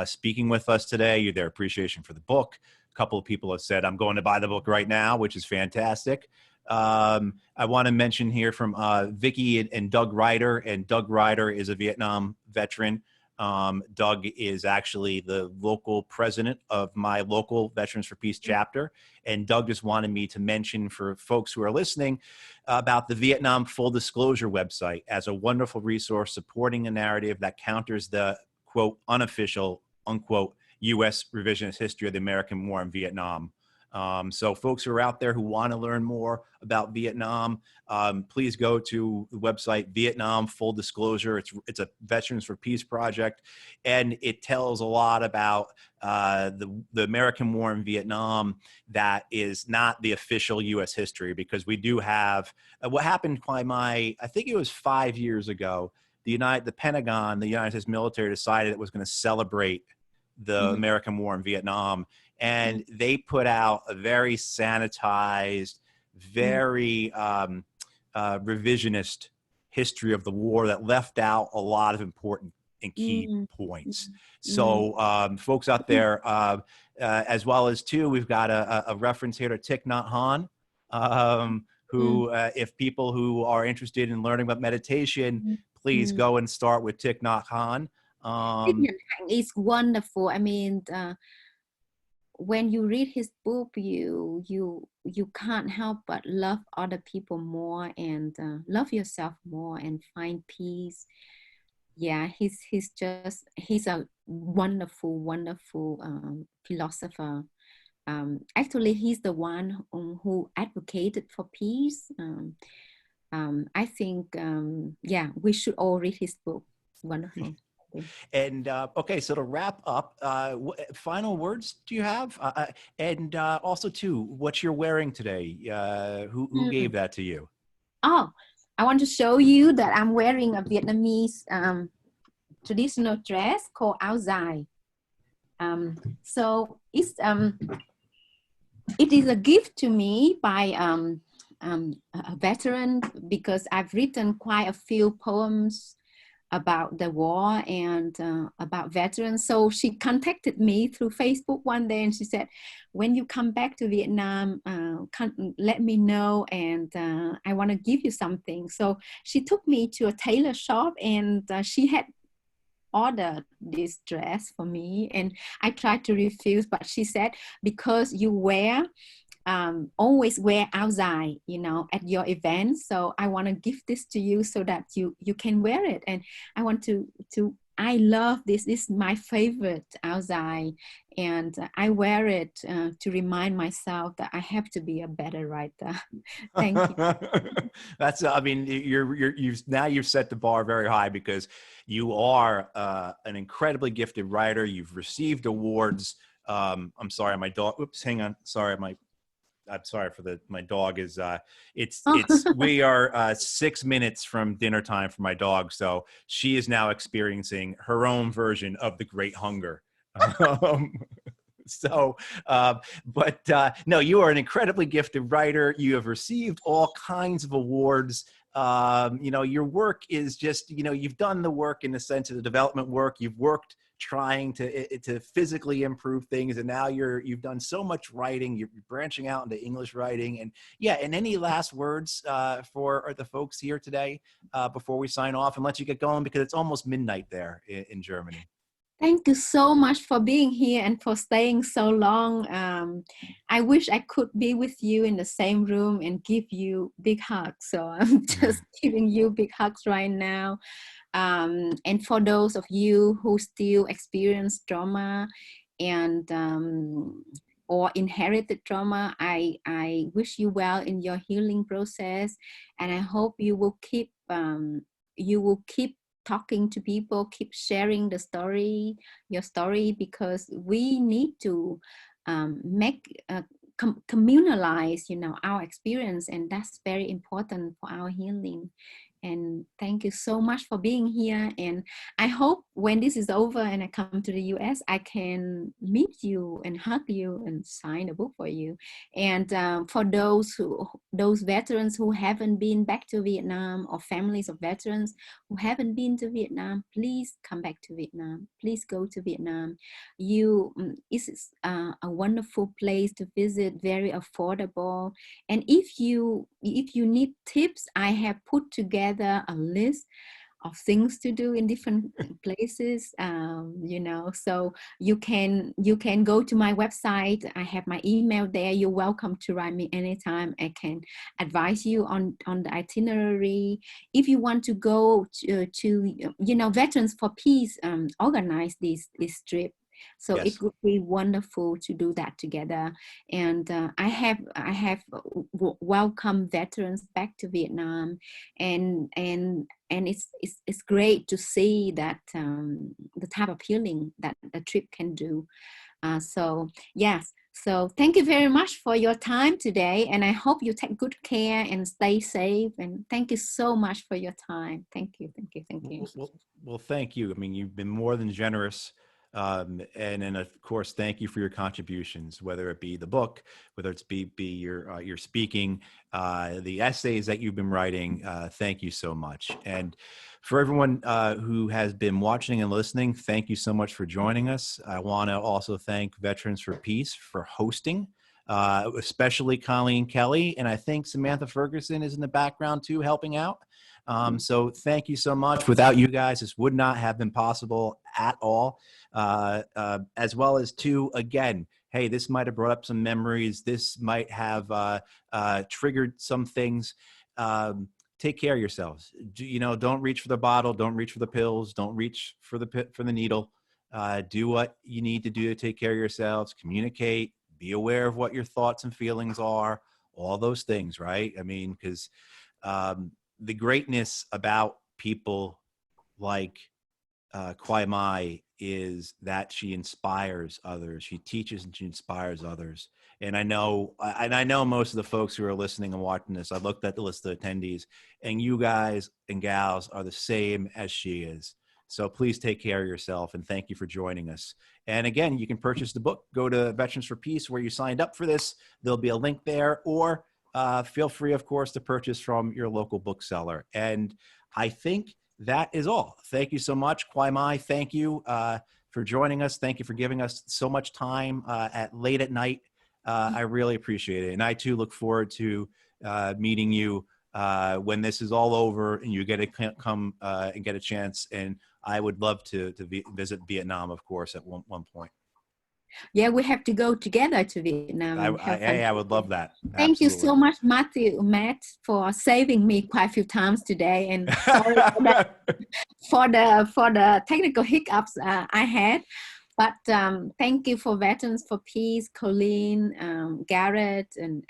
speaking with us today, their appreciation for the book. A couple of people have said, I'm going to buy the book right now, which is fantastic. I want to mention here from Vicky and Doug Ryder, and Doug Ryder is a Vietnam veteran. Doug is actually the local president of my local Veterans for Peace chapter. And Doug just wanted me to mention for folks who are listening about the Vietnam Full Disclosure website as a wonderful resource supporting a narrative that counters the, quote, unofficial, unquote, U.S. revisionist history of the American war in Vietnam. So folks who are out there who want to learn more about Vietnam, please go to the website Vietnam Full Disclosure. It's a Veterans for Peace project, and it tells a lot about the American war in Vietnam that is not the official U.S. history, because we do have what happened, Que Mai, I think it was 5 years ago. The Pentagon, the United States military, decided it was going to celebrate the American war in Vietnam. And they put out a very sanitized, very revisionist history of the war that left out a lot of important and key points. So folks out there, as well as too, we've got a reference here to Thich Nhat Hanh, who, if people who are interested in learning about meditation, please go and start with Thich Nhat Hanh. Thich Nhat Hanh is wonderful. I mean, when you read his book, you can't help but love other people more, and love yourself more, and find peace. Yeah, he's a wonderful philosopher. Actually, he's the one who advocated for peace. I think, yeah, we should all read his book. Wonderful. And okay, so to wrap up, final words do you have? And also too, what you're wearing today, who gave that to you? Oh, I want to show you that I'm wearing a Vietnamese traditional dress called áo dài. So it is a gift to me by a veteran, because I've written quite a few poems about the war and about veterans. So she contacted me through Facebook one day, and she said, when you come back to Vietnam, let me know, and I want to give you something. So she took me to a tailor shop, and she had ordered this dress for me, and I tried to refuse, but she said, because you always wear áo dài, you know, at your events, so I want to give this to you so that you can wear it. And I want to I love this. This is my favorite áo dài, and I wear it to remind myself that I have to be a better writer. Thank you. That's, I mean, you've set the bar very high, because you are an incredibly gifted writer. You've received awards. I'm sorry, my dog. Oops, hang on. Sorry, my I'm sorry for my dog is, Oh, we are 6 minutes from dinner time for my dog. So she is now experiencing her own version of the Great Hunger. Um, so, no, you are an incredibly gifted writer. You have received all kinds of awards. Your work is just, you've done the work in the sense of the development work. You've worked trying to physically improve things, and now you've done so much writing. You're branching out into English writing, and yeah. And any last words for the folks here today before we sign off and let you get going, because it's almost midnight there in Germany. thank you so much for being here and for staying so long. I wish I could be with you in the same room and give you big hugs. So I'm just giving you big hugs right now. And for those of you who still experience trauma and or inherited trauma, I wish you well in your healing process, and I hope you will keep talking to people, keep sharing your story, because we need to make communalize, our experience, and that's very important for our healing. And thank you so much for being here. And I hope when this is over and I come to the US, I can meet you and hug you and sign a book for you. And for those veterans who haven't been back to Vietnam, or families of veterans who haven't been to Vietnam, please come back to Vietnam. Please go to Vietnam. It's a wonderful place to visit, very affordable. And if you need tips, I have put together a list of things to do in different places, so you can go to my website. I have my email there. You're welcome to write me anytime. I can advise you on the itinerary. If you want to go to Veterans for Peace organize this trip, so Yes. it would be wonderful to do that together. And I have welcomed veterans back to Vietnam, and it's great to see that the type of healing that a trip can do. So yes. So thank you very much for your time today, and I hope you take good care and stay safe. And thank you so much for your time. Thank you. Well, thank you. I mean, you've been more than generous. And then, of course, thank you for your contributions, whether it be the book, whether it's be your speaking, the essays that you've been writing. Thank you so much. And for everyone who has been watching and listening, thank you so much for joining us. I want to also thank Veterans for Peace for hosting, especially Colleen Kelly. And I think Samantha Ferguson is in the background too, helping out. So thank you so much. Without you guys, this would not have been possible at all. As well as again, hey, this might have brought up some memories. This might have triggered some things. Take care of yourselves. Don't reach for the bottle. Don't reach for the pills. Don't reach for the needle. Do what you need to do to take care of yourselves. Communicate. Be aware of what your thoughts and feelings are. All those things, right? I mean, because the greatness about people like Que Mai is that she inspires others. She teaches and she inspires others. And I know most of the folks who are listening and watching this, I looked at the list of attendees, and you guys and gals are the same as she is. So please take care of yourself, and thank you for joining us. And again, you can purchase the book. Go to Veterans for Peace where you signed up for this. There'll be a link there, or feel free, of course, to purchase from your local bookseller. And I think that is all. Thank you so much. Que Mai, thank you for joining us. Thank you for giving us so much time late at night. I really appreciate it. And I too look forward to meeting you when this is all over and you get to come and get a chance. And I would love to visit Vietnam, of course, at one point. Yeah, we have to go together to Vietnam and have fun. I would love that. Thank Absolutely. you so much, Matt, for saving me quite a few times today. And sorry for the technical hiccups I had. But thank you for Veterans for Peace, Colleen, Garrett, and